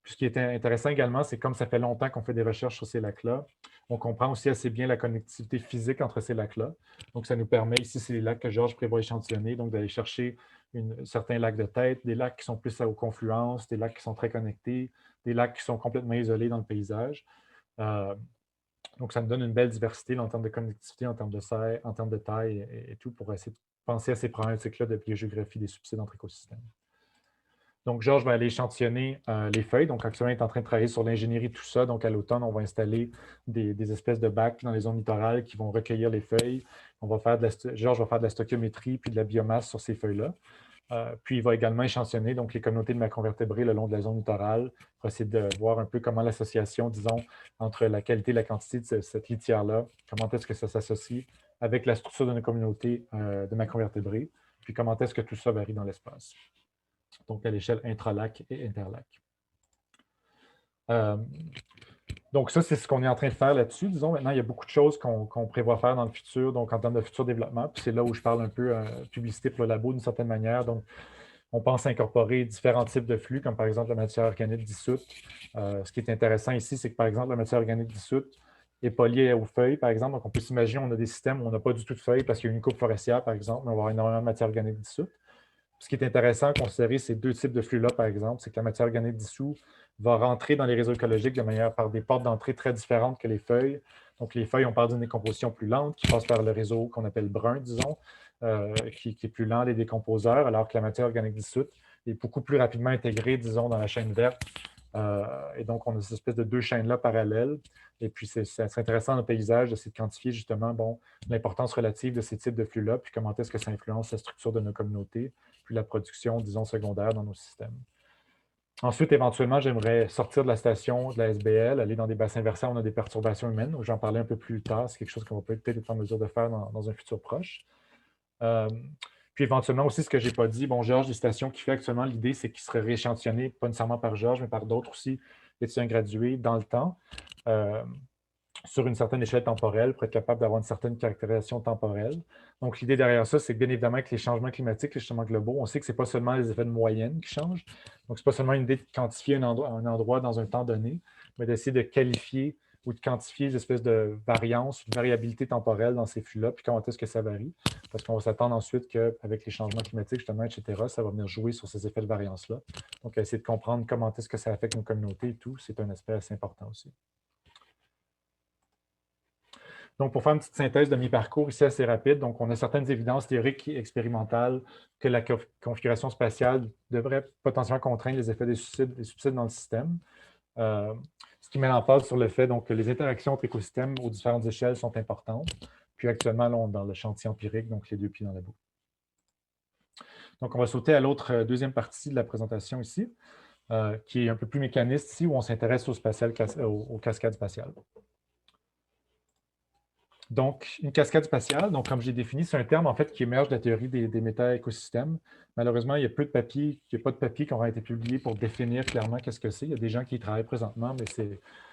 Puis, ce qui est intéressant également, c'est comme ça fait longtemps qu'on fait des recherches sur ces lacs-là, on comprend aussi assez bien la connectivité physique entre ces lacs-là. Donc, ça nous permet, ici, c'est les lacs que Georges prévoit échantillonner, donc d'aller chercher certains lacs de tête, des lacs qui sont plus aux confluences, des lacs qui sont très connectés, des lacs qui sont complètement isolés dans le paysage. Donc, ça nous donne une belle diversité en termes de connectivité, en termes de serre, en termes de taille et tout, pour essayer de penser à ces problématiques-là de biogéographie des subsides entre écosystèmes. Donc, Georges va aller échantillonner les feuilles. Donc, actuellement, il est en train de travailler sur l'ingénierie de tout ça. Donc, à l'automne, on va installer des espèces de bacs dans les zones littorales qui vont recueillir les feuilles. Georges va faire de la stoichiométrie puis de la biomasse sur ces feuilles-là. Puis, il va également échantillonner donc, les communautés de macroinvertébrés le long de la zone littorale pour essayer de voir un peu comment l'association, disons, entre la qualité et la quantité de cette litière-là, comment est-ce que ça s'associe avec la structure de nos communautés de macroinvertébrés, puis comment est-ce que tout ça varie dans l'espace. Donc à l'échelle intralac et interlac. Donc ça, c'est ce qu'on est en train de faire là-dessus. Disons, maintenant, il y a beaucoup de choses qu'on prévoit faire dans le futur, donc en termes de futur développement. Puis c'est là où je parle un peu publicité pour le labo d'une certaine manière. Donc, on pense incorporer différents types de flux, comme par exemple la matière organique dissoute. Ce qui est intéressant ici, c'est que par exemple, la matière organique dissoute n'est pas liée aux feuilles, par exemple. Donc, on peut s'imaginer, on a des systèmes où on n'a pas du tout de feuilles parce qu'il y a une coupe forestière, par exemple, mais on va avoir énormément de matière organique dissoute. Ce qui est intéressant à considérer ces deux types de flux-là, par exemple, c'est que la matière organique dissoute va rentrer dans les réseaux écologiques de manière par des portes d'entrée très différentes que les feuilles. Donc, les feuilles, on parle d'une décomposition plus lente qui passe par le réseau qu'on appelle brun, disons, qui est plus lent, les décomposeurs, alors que la matière organique dissoute est beaucoup plus rapidement intégrée, disons, dans la chaîne verte. Et donc, on a cette espèce de deux chaînes-là parallèles. Et puis, c'est intéressant dans le paysage d'essayer de quantifier justement l'importance relative de ces types de flux-là, puis comment est-ce que ça influence la structure de nos communautés, puis la production, disons, secondaire dans nos systèmes. Ensuite, éventuellement, j'aimerais sortir de la station de la SBL, aller dans des bassins versants où on a des perturbations humaines. J'en parlais un peu plus tard. C'est quelque chose qu'on va peut-être être en mesure de faire dans un futur proche. Puis éventuellement aussi, ce que je n'ai pas dit, bon, Georges, les stations qu'il fait actuellement, l'idée, c'est qu'il serait rééchantillonné, pas nécessairement par Georges, mais par d'autres aussi, étudiants gradués dans le temps, sur une certaine échelle temporelle, pour être capable d'avoir une certaine caractérisation temporelle. Donc, l'idée derrière ça, c'est que bien évidemment que les changements climatiques, les changements globaux, on sait que ce n'est pas seulement les effets de moyenne qui changent. Donc, ce n'est pas seulement une idée de quantifier un endroit dans un temps donné, mais d'essayer de qualifier ou de quantifier les espèces de variances, de variabilité temporelle dans ces flux-là, puis comment est-ce que ça varie. Parce qu'on va s'attendre ensuite qu'avec les changements climatiques, justement, etc., ça va venir jouer sur ces effets de variance-là. Donc, essayer de comprendre comment est-ce que ça affecte nos communautés et tout, c'est un aspect assez important aussi. Donc, pour faire une petite synthèse de mes parcours ici assez rapide, donc on a certaines évidences théoriques et expérimentales que la configuration spatiale devrait potentiellement contraindre les effets des subsides dans le système. Ce qui met l'emphase sur le fait donc, que les interactions entre écosystèmes aux différentes échelles sont importantes. Puis actuellement, là, on est dans le chantier empirique, donc les deux pieds dans la boue. Donc, on va sauter à l'autre deuxième partie de la présentation ici, qui est un peu plus mécaniste ici, où on s'intéresse aux cascades spatiales. Donc, une cascade spatiale, donc comme j'ai défini, c'est un terme en fait qui émerge de la théorie des méta-écosystèmes. Malheureusement, il n'y a pas de papiers qui ont été publiés pour définir clairement qu'est-ce que c'est. Il y a des gens qui y travaillent présentement, mais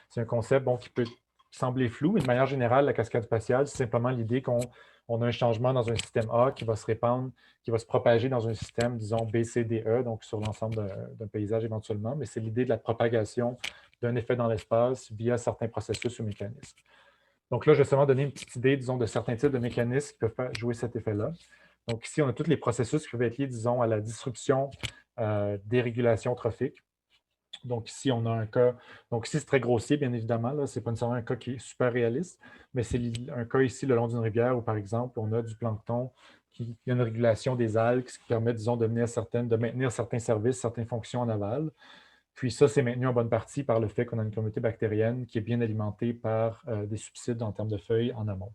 c'est un concept qui peut sembler flou. Mais de manière générale, la cascade spatiale, c'est simplement l'idée qu'on a un changement dans un système A qui va se répandre, qui va se propager dans un système, disons, B, C, D, E, donc sur l'ensemble d'un paysage éventuellement. Mais c'est l'idée de la propagation d'un effet dans l'espace via certains processus ou mécanismes. Donc là, je vais seulement donner une petite idée, disons, de certains types de mécanismes qui peuvent jouer cet effet-là. Donc ici, on a tous les processus qui peuvent être liés, disons, à la disruption des régulations trophiques. Donc ici, on a un cas, donc ici, c'est très grossier, bien évidemment, ce n'est pas nécessairement un cas qui est super réaliste, mais c'est un cas ici, le long d'une rivière, où par exemple, on a du plancton qui a une régulation des algues, ce qui permet, disons, de maintenir certains services, certaines fonctions en aval. Puis ça, c'est maintenu en bonne partie par le fait qu'on a une communauté bactérienne qui est bien alimentée par des subsides en termes de feuilles en amont.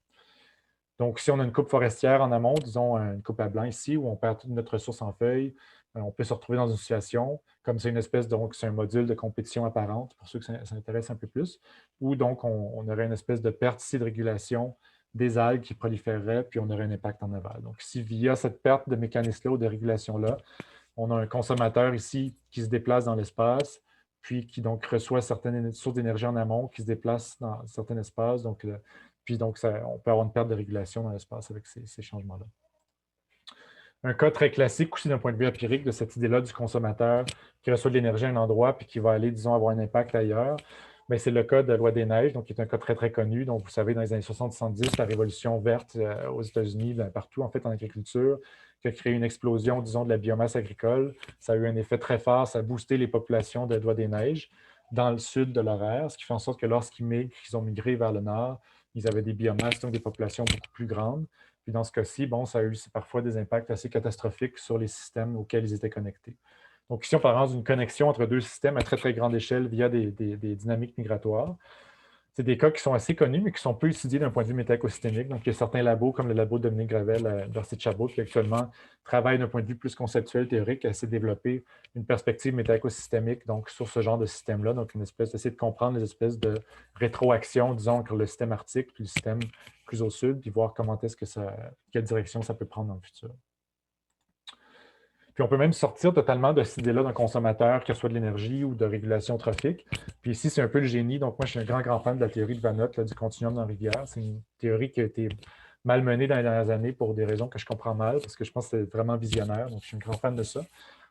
Donc, si on a une coupe forestière en amont, disons une coupe à blanc ici, où on perd toute notre ressource en feuilles, on peut se retrouver dans une situation, comme c'est une espèce, donc c'est un module de compétition apparente, pour ceux que ça intéresse un peu plus, où donc on aurait une espèce de perte ici de régulation des algues qui proliféreraient, puis on aurait un impact en aval. Donc, si via cette perte de mécanisme-là ou de régulation-là, on a un consommateur ici qui se déplace dans l'espace, puis qui donc reçoit certaines sources d'énergie en amont, qui se déplacent dans certains espaces. Donc, puis donc, on peut avoir une perte de régulation dans l'espace avec ces changements-là. Un cas très classique aussi d'un point de vue empirique de cette idée-là du consommateur qui reçoit de l'énergie à un endroit puis qui va aller, disons, avoir un impact ailleurs, c'est le cas de la loi des neiges, donc qui est un cas très, très connu. Donc, vous savez, dans les années 70, la révolution verte aux États-Unis, partout, en fait, en agriculture, qui a créé une explosion, disons, de la biomasse agricole. Ça a eu un effet très fort, ça a boosté les populations de loi des neiges dans le sud de l'horaire, ce qui fait en sorte que lorsqu'ils ont migré vers le nord, ils avaient des biomasses, donc des populations beaucoup plus grandes. Puis dans ce cas-ci, ça a eu parfois des impacts assez catastrophiques sur les systèmes auxquels ils étaient connectés. Donc ici, on parle d'une connexion entre deux systèmes à très, très grande échelle via des dynamiques migratoires. C'est des cas qui sont assez connus, mais qui sont peu étudiés d'un point de vue métaécosystémique. Donc, il y a certains labos, comme le labo de Dominique Gravel à l'Université de Sherbrooke, qui actuellement travaillent d'un point de vue plus conceptuel, théorique, à essayer de développer une perspective métaécosystémique donc, sur ce genre de système-là. Donc, une espèce d'essayer de comprendre les espèces de rétroaction, disons, entre le système arctique puis le système plus au sud, puis voir comment est-ce que quelle direction ça peut prendre dans le futur. Puis on peut même sortir totalement de cette idée-là d'un consommateur qui reçoit de l'énergie ou de régulation trophique. Puis ici, c'est un peu le génie. Donc moi, je suis un grand, grand fan de la théorie de Vanot, du continuum dans la rivière. C'est une théorie qui a été malmenée dans les dernières années pour des raisons que je comprends mal, parce que je pense que c'est vraiment visionnaire. Donc je suis un grand fan de ça.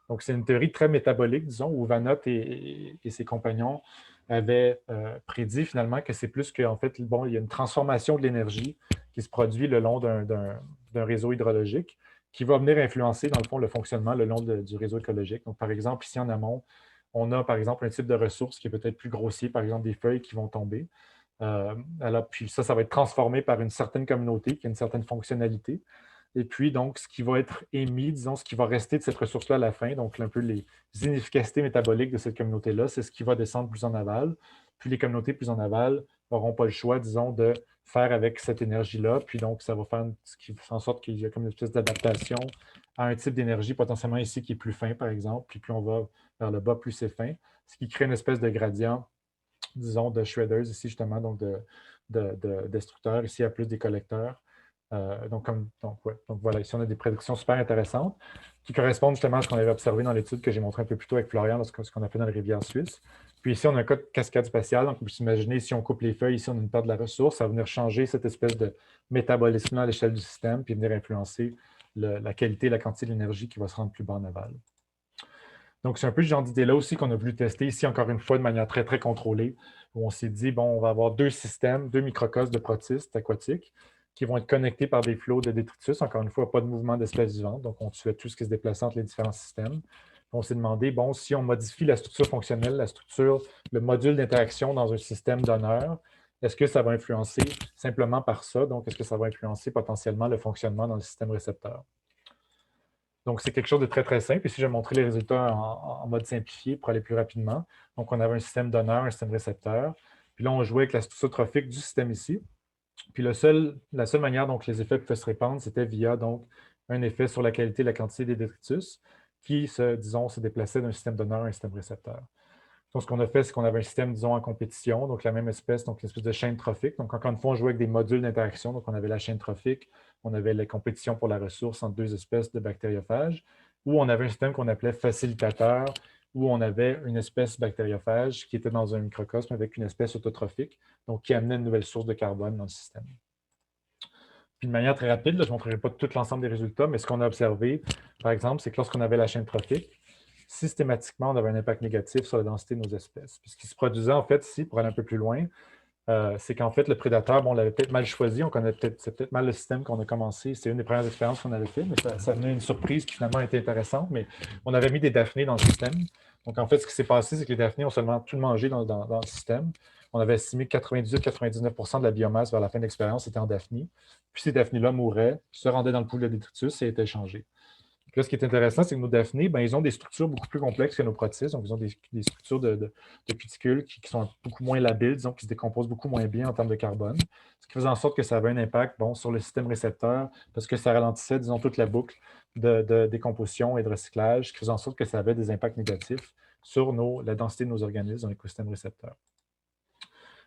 Donc c'est une théorie très métabolique, disons, où Vanot et ses compagnons avaient prédit finalement que c'est plus qu'en fait, il y a une transformation de l'énergie qui se produit le long d'un réseau hydrologique qui va venir influencer, dans le fond, le fonctionnement le long du réseau écologique. Donc, par exemple, ici en amont, on a, par exemple, un type de ressource qui est peut-être plus grossier, par exemple, des feuilles qui vont tomber. Alors, puis ça va être transformé par une certaine communauté qui a une certaine fonctionnalité. Et puis, donc, ce qui va être émis, disons, ce qui va rester de cette ressource-là à la fin, donc un peu les inefficacités métaboliques de cette communauté-là, c'est ce qui va descendre plus en aval. Puis les communautés plus en aval n'auront pas le choix, disons, de faire avec cette énergie-là. Puis donc, ça va faire ce qui fait en sorte qu'il y a comme une espèce d'adaptation à un type d'énergie potentiellement ici qui est plus fin, par exemple. Puis plus on va vers le bas, plus c'est fin. Ce qui crée une espèce de gradient, disons, de shredders ici, justement, donc de destructeurs. Ici, il y a plus des collecteurs. Donc voilà, ici on a des prédictions super intéressantes qui correspondent justement à ce qu'on avait observé dans l'étude que j'ai montré un peu plus tôt avec Florian, ce qu'on a fait dans les rivières suisses. Puis ici, on a un cas de cascade spatiale. Donc, on peut s'imaginer, si on coupe les feuilles, ici, on a une perte de la ressource, ça va venir changer cette espèce de métabolisme à l'échelle du système, puis venir influencer la qualité et la quantité d'énergie qui va se rendre plus bas en aval. Donc, c'est un peu ce genre d'idée-là aussi qu'on a voulu tester ici, encore une fois, de manière très, très contrôlée, où on s'est dit, on va avoir deux systèmes, deux microcosmes de protistes aquatiques qui vont être connectés par des flots de détritus. Encore une fois, pas de mouvement d'espèces vivantes, donc on tuait tout ce qui se déplaçait entre les différents systèmes. On s'est demandé, si on modifie la structure fonctionnelle, le module d'interaction dans un système donneur, est-ce que ça va influencer simplement par ça? Donc, est-ce que ça va influencer potentiellement le fonctionnement dans le système récepteur? Donc, c'est quelque chose de très, très simple. Ici, je vais montrer les résultats en mode simplifié pour aller plus rapidement. Donc, on avait un système donneur, un système récepteur. Puis là, on jouait avec la structure trophique du système ici. Puis la seule manière dont les effets pouvaient se répandre, c'était via donc, un effet sur la qualité et la quantité des détritus qui, se déplaçait d'un système donneur à un système récepteur. Donc, ce qu'on a fait, c'est qu'on avait un système, disons, en compétition, donc la même espèce, donc une espèce de chaîne trophique. Donc, encore une fois, on jouait avec des modules d'interaction. Donc, on avait la chaîne trophique, on avait la compétition pour la ressource entre deux espèces de bactériophages, ou on avait un système qu'on appelait facilitateur, où on avait une espèce bactériophage qui était dans un microcosme avec une espèce autotrophique, donc qui amenait une nouvelle source de carbone dans le système. Puis de manière très rapide, là, je ne montrerai pas tout l'ensemble des résultats, mais ce qu'on a observé, par exemple, c'est que lorsqu'on avait la chaîne trophique, systématiquement, on avait un impact négatif sur la densité de nos espèces. Puis ce qui se produisait, en fait, ici, pour aller un peu plus loin, c'est qu'en fait, le prédateur, bon, on l'avait peut-être mal choisi, c'est peut-être mal le système qu'on a commencé. C'est une des premières expériences qu'on avait fait, mais ça amenait une surprise qui finalement était intéressante. Mais on avait mis des daphnés dans le système. Donc, en fait, ce qui s'est passé, c'est que les daphnés ont seulement tout mangé dans le système. On avait estimé que 98-99% de la biomasse vers la fin de l'expérience était en daphné. Puis ces daphnés-là mouraient, se rendaient dans le pool de détritus et étaient échangés. Là, ce qui est intéressant, c'est que nos daphnés, ben, ils ont des structures beaucoup plus complexes que nos protistes. Donc, ils ont des structures de cuticules qui sont beaucoup moins labiles, disons, qui se décomposent beaucoup moins bien en termes de carbone. Ce qui faisait en sorte que ça avait un impact sur le système récepteur parce que ça ralentissait, disons, toute la boucle de décomposition et de recyclage, ce qui faisait en sorte que ça avait des impacts négatifs sur la densité de nos organismes dans l'écosystème récepteur.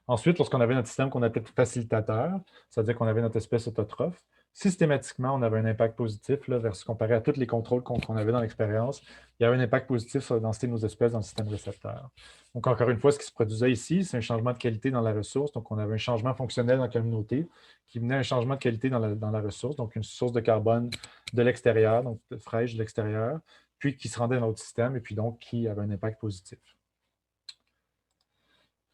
Ensuite, lorsqu'on avait notre système qu'on appelait facilitateur, c'est-à-dire qu'on avait notre espèce autotrophe, systématiquement, on avait un impact positif là, comparé à tous les contrôles qu'on avait dans l'expérience. Il y avait un impact positif sur la densité de nos espèces dans le système récepteur. Donc, encore une fois, ce qui se produisait ici, c'est un changement de qualité dans la ressource. Donc, on avait un changement fonctionnel dans la communauté qui venait un changement de qualité dans la ressource, donc une source de carbone de l'extérieur, donc fraîche de l'extérieur, puis qui se rendait dans notre système et puis donc qui avait un impact positif.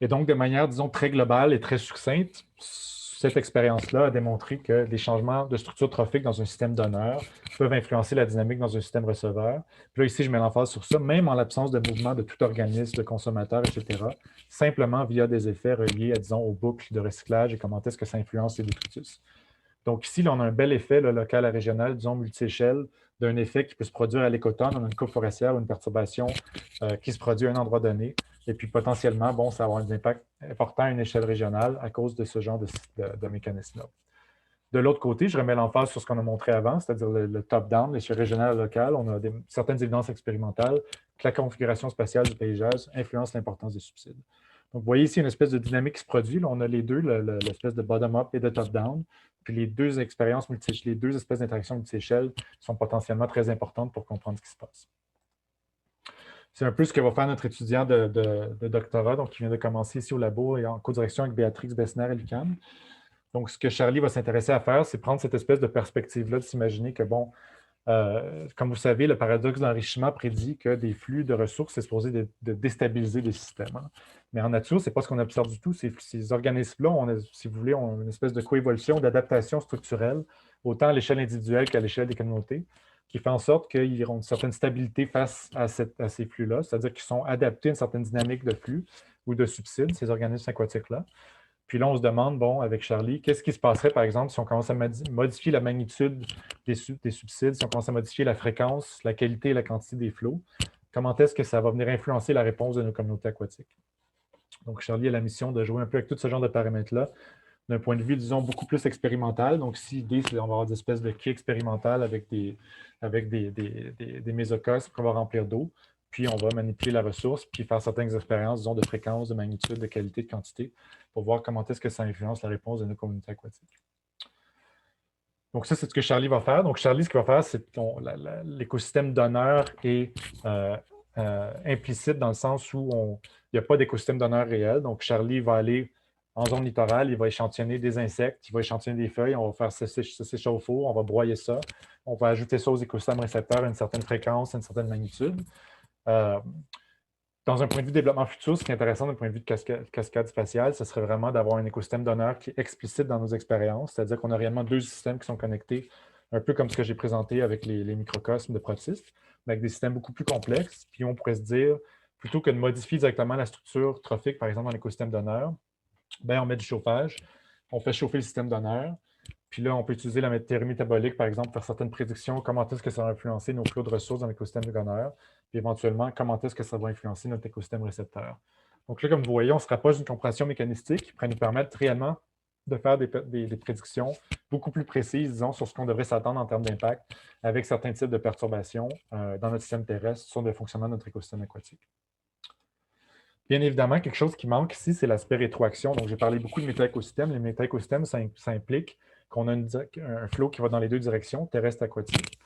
Et donc, de manière, disons, très globale et très succincte, cette expérience-là a démontré que les changements de structure trophique dans un système donneur peuvent influencer la dynamique dans un système receveur. Puis là, ici, je mets l'emphase sur ça, même en l'absence de mouvement de tout organisme, de consommateur, etc., simplement via des effets reliés, disons, aux boucles de recyclage et comment est-ce que ça influence les détritus. Donc ici, là, on a un bel effet là, local à régional, disons multi-échelle, d'un effet qui peut se produire à l'écotone, on a une coupe forestière ou une perturbation qui se produit à un endroit donné. Et puis potentiellement, bon, ça va avoir un impact important à une échelle régionale à cause de ce genre de mécanisme-là. De l'autre côté, je remets l'emphase sur ce qu'on a montré avant, c'est-à-dire le top-down, l'échelle régionale locale. On a certaines évidences expérimentales que la configuration spatiale du paysage influence l'importance des subsides. Donc, vous voyez ici une espèce de dynamique qui se produit. Là, on a les deux, l'espèce de bottom-up et de top-down. Puis les deux expériences les deux espèces d'interaction multi-échelle sont potentiellement très importantes pour comprendre ce qui se passe. C'est un peu ce que va faire notre étudiant de doctorat, donc qui vient de commencer ici au labo et en co-direction avec Béatrix Bessner et l'UQAM. Donc, ce que Charlie va s'intéresser à faire, c'est prendre cette espèce de perspective-là, de s'imaginer que, bon, comme vous savez, le paradoxe d'enrichissement prédit que des flux de ressources, c'est supposé de déstabiliser des systèmes. Hein. Mais en nature, ce n'est pas ce qu'on observe du tout. Ces organismes-là, si vous voulez, ont une espèce de coévolution, d'adaptation structurelle, autant à l'échelle individuelle qu'à l'échelle des communautés, qui fait en sorte qu'ils auront une certaine stabilité face à ces flux-là, c'est-à-dire qu'ils sont adaptés à une certaine dynamique de flux ou de subsides, ces organismes aquatiques-là. Puis là, on se demande, bon, avec Charlie, qu'est-ce qui se passerait, par exemple, si on commence à modifier la magnitude des subsides, si on commence à modifier la fréquence, la qualité et la quantité des flots? Comment est-ce que ça va venir influencer la réponse de nos communautés aquatiques? Donc, Charlie a la mission de jouer un peu avec tout ce genre de paramètres-là, d'un point de vue, disons, beaucoup plus expérimental. Donc, ici, l'idée, c'est qu'on va avoir des espèces de quais expérimentales avec des mésocosmes qu'on va remplir d'eau. Puis, on va manipuler la ressource, puis faire certaines expériences, disons, de fréquence, de magnitude, de qualité, de quantité, pour voir comment est-ce que ça influence la réponse de nos communautés aquatiques. Donc, ça, c'est ce que Charlie va faire. Donc, Charlie, ce qu'il va faire, c'est que l'écosystème donneur est implicite dans le sens où il n'y a pas d'écosystème donneur réel. Donc, Charlie va aller en zone littorale, il va échantillonner des insectes, il va échantillonner des feuilles, on va faire sécher au four, on va broyer ça, on va ajouter ça aux écosystèmes récepteurs à une certaine fréquence, à une certaine magnitude. Dans un point de vue de développement futur, ce qui est intéressant d'un point de vue de cascade spatiale, ce serait vraiment d'avoir un écosystème donneur qui est explicite dans nos expériences, c'est-à-dire qu'on a réellement deux systèmes qui sont connectés, un peu comme ce que j'ai présenté avec les microcosmes de protistes, mais avec des systèmes beaucoup plus complexes. Puis on pourrait se dire, plutôt que de modifier directement la structure trophique, par exemple, dans l'écosystème donneur, ben, on met du chauffage, on fait chauffer le système d'honneur, puis là, on peut utiliser la théorie métabolique, par exemple, pour faire certaines prédictions, comment est-ce que ça va influencer nos flots de ressources dans l'écosystème de Gonner, puis éventuellement, comment est-ce que ça va influencer notre écosystème récepteur. Donc là, comme vous voyez, on se rapproche d'une compréhension mécanistique qui pourrait nous permettre réellement de faire des prédictions beaucoup plus précises, disons, sur ce qu'on devrait s'attendre en termes d'impact avec certains types de perturbations dans notre système terrestre sur le fonctionnement de notre écosystème aquatique. Bien évidemment, quelque chose qui manque ici, c'est l'aspect rétroaction. Donc, j'ai parlé beaucoup de méta-écosystèmes. Les méta-écosystèmes, ça implique qu'on a un flot qui va dans les deux directions, terrestre et aquatique.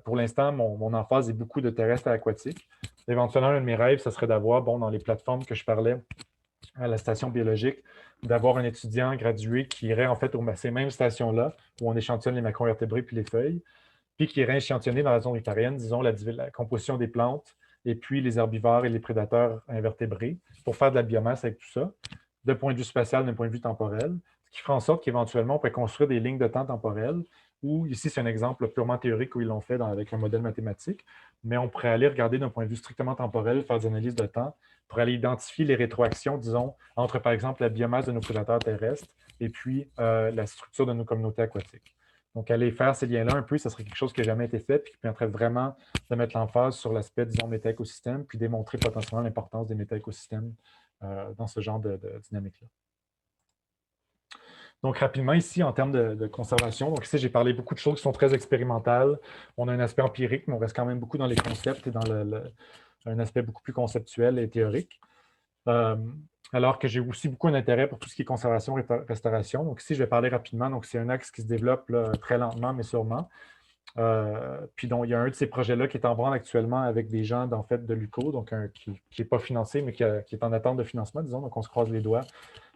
Pour l'instant, mon emphase est beaucoup de terrestre à aquatique. Éventuellement, un de mes rêves, ce serait d'avoir, dans les plateformes que je parlais à la station biologique, d'avoir un étudiant gradué qui irait en fait à ces mêmes stations-là, où on échantillonne les macroinvertébrés puis les feuilles, puis qui irait échantillonner dans la zone riparienne, disons, la composition des plantes, et puis les herbivores et les prédateurs invertébrés, pour faire de la biomasse avec tout ça, d'un point de vue spatial, d'un point de vue temporel, ce qui fera en sorte qu'éventuellement, on pourrait construire des lignes de temps temporelles, ou ici, c'est un exemple purement théorique où ils l'ont fait avec un modèle mathématique, mais on pourrait aller regarder d'un point de vue strictement temporel, faire des analyses de temps, pour aller identifier les rétroactions, disons, entre, par exemple, la biomasse de nos prédateurs terrestres et puis la structure de nos communautés aquatiques. Donc, aller faire ces liens-là un peu, ça serait quelque chose qui n'a jamais été fait, puis qui permettrait vraiment de mettre l'emphase sur l'aspect, disons, méta-écosystème, puis démontrer potentiellement l'importance des méta-écosystèmes dans ce genre de dynamique-là. Donc, rapidement, ici, en termes de conservation, donc ici, j'ai parlé beaucoup de choses qui sont très expérimentales. On a un aspect empirique, mais on reste quand même beaucoup dans les concepts et dans un aspect beaucoup plus conceptuel et théorique. Alors que j'ai aussi beaucoup d'intérêt pour tout ce qui est conservation et restauration. Donc ici, je vais parler rapidement. Donc, c'est un axe qui se développe là, très lentement, mais sûrement. Puis donc, il y a un de ces projets-là qui est en branle actuellement avec des gens en fait, de l'UQO, donc qui n'est pas financé, mais qui est en attente de financement, disons. Donc, on se croise les doigts.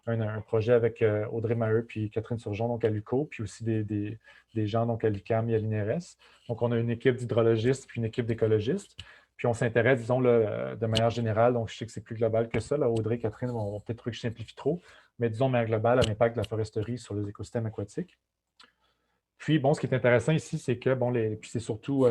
Un projet avec Audrey Maheu puis Catherine Surgeon, donc à l'UQO, puis aussi des gens donc à l'UQAM et à l'INRS. Donc, on a une équipe d'hydrologistes puis une équipe d'écologistes. Puis on s'intéresse, disons, là, de manière générale, donc je sais que c'est plus global que ça. Là, Audrey et Catherine vont peut-être trouver que je simplifie trop, mais disons, de manière globale, à l'impact de la foresterie sur les écosystèmes aquatiques. Puis, bon, ce qui est intéressant ici, c'est que, bon, puis c'est surtout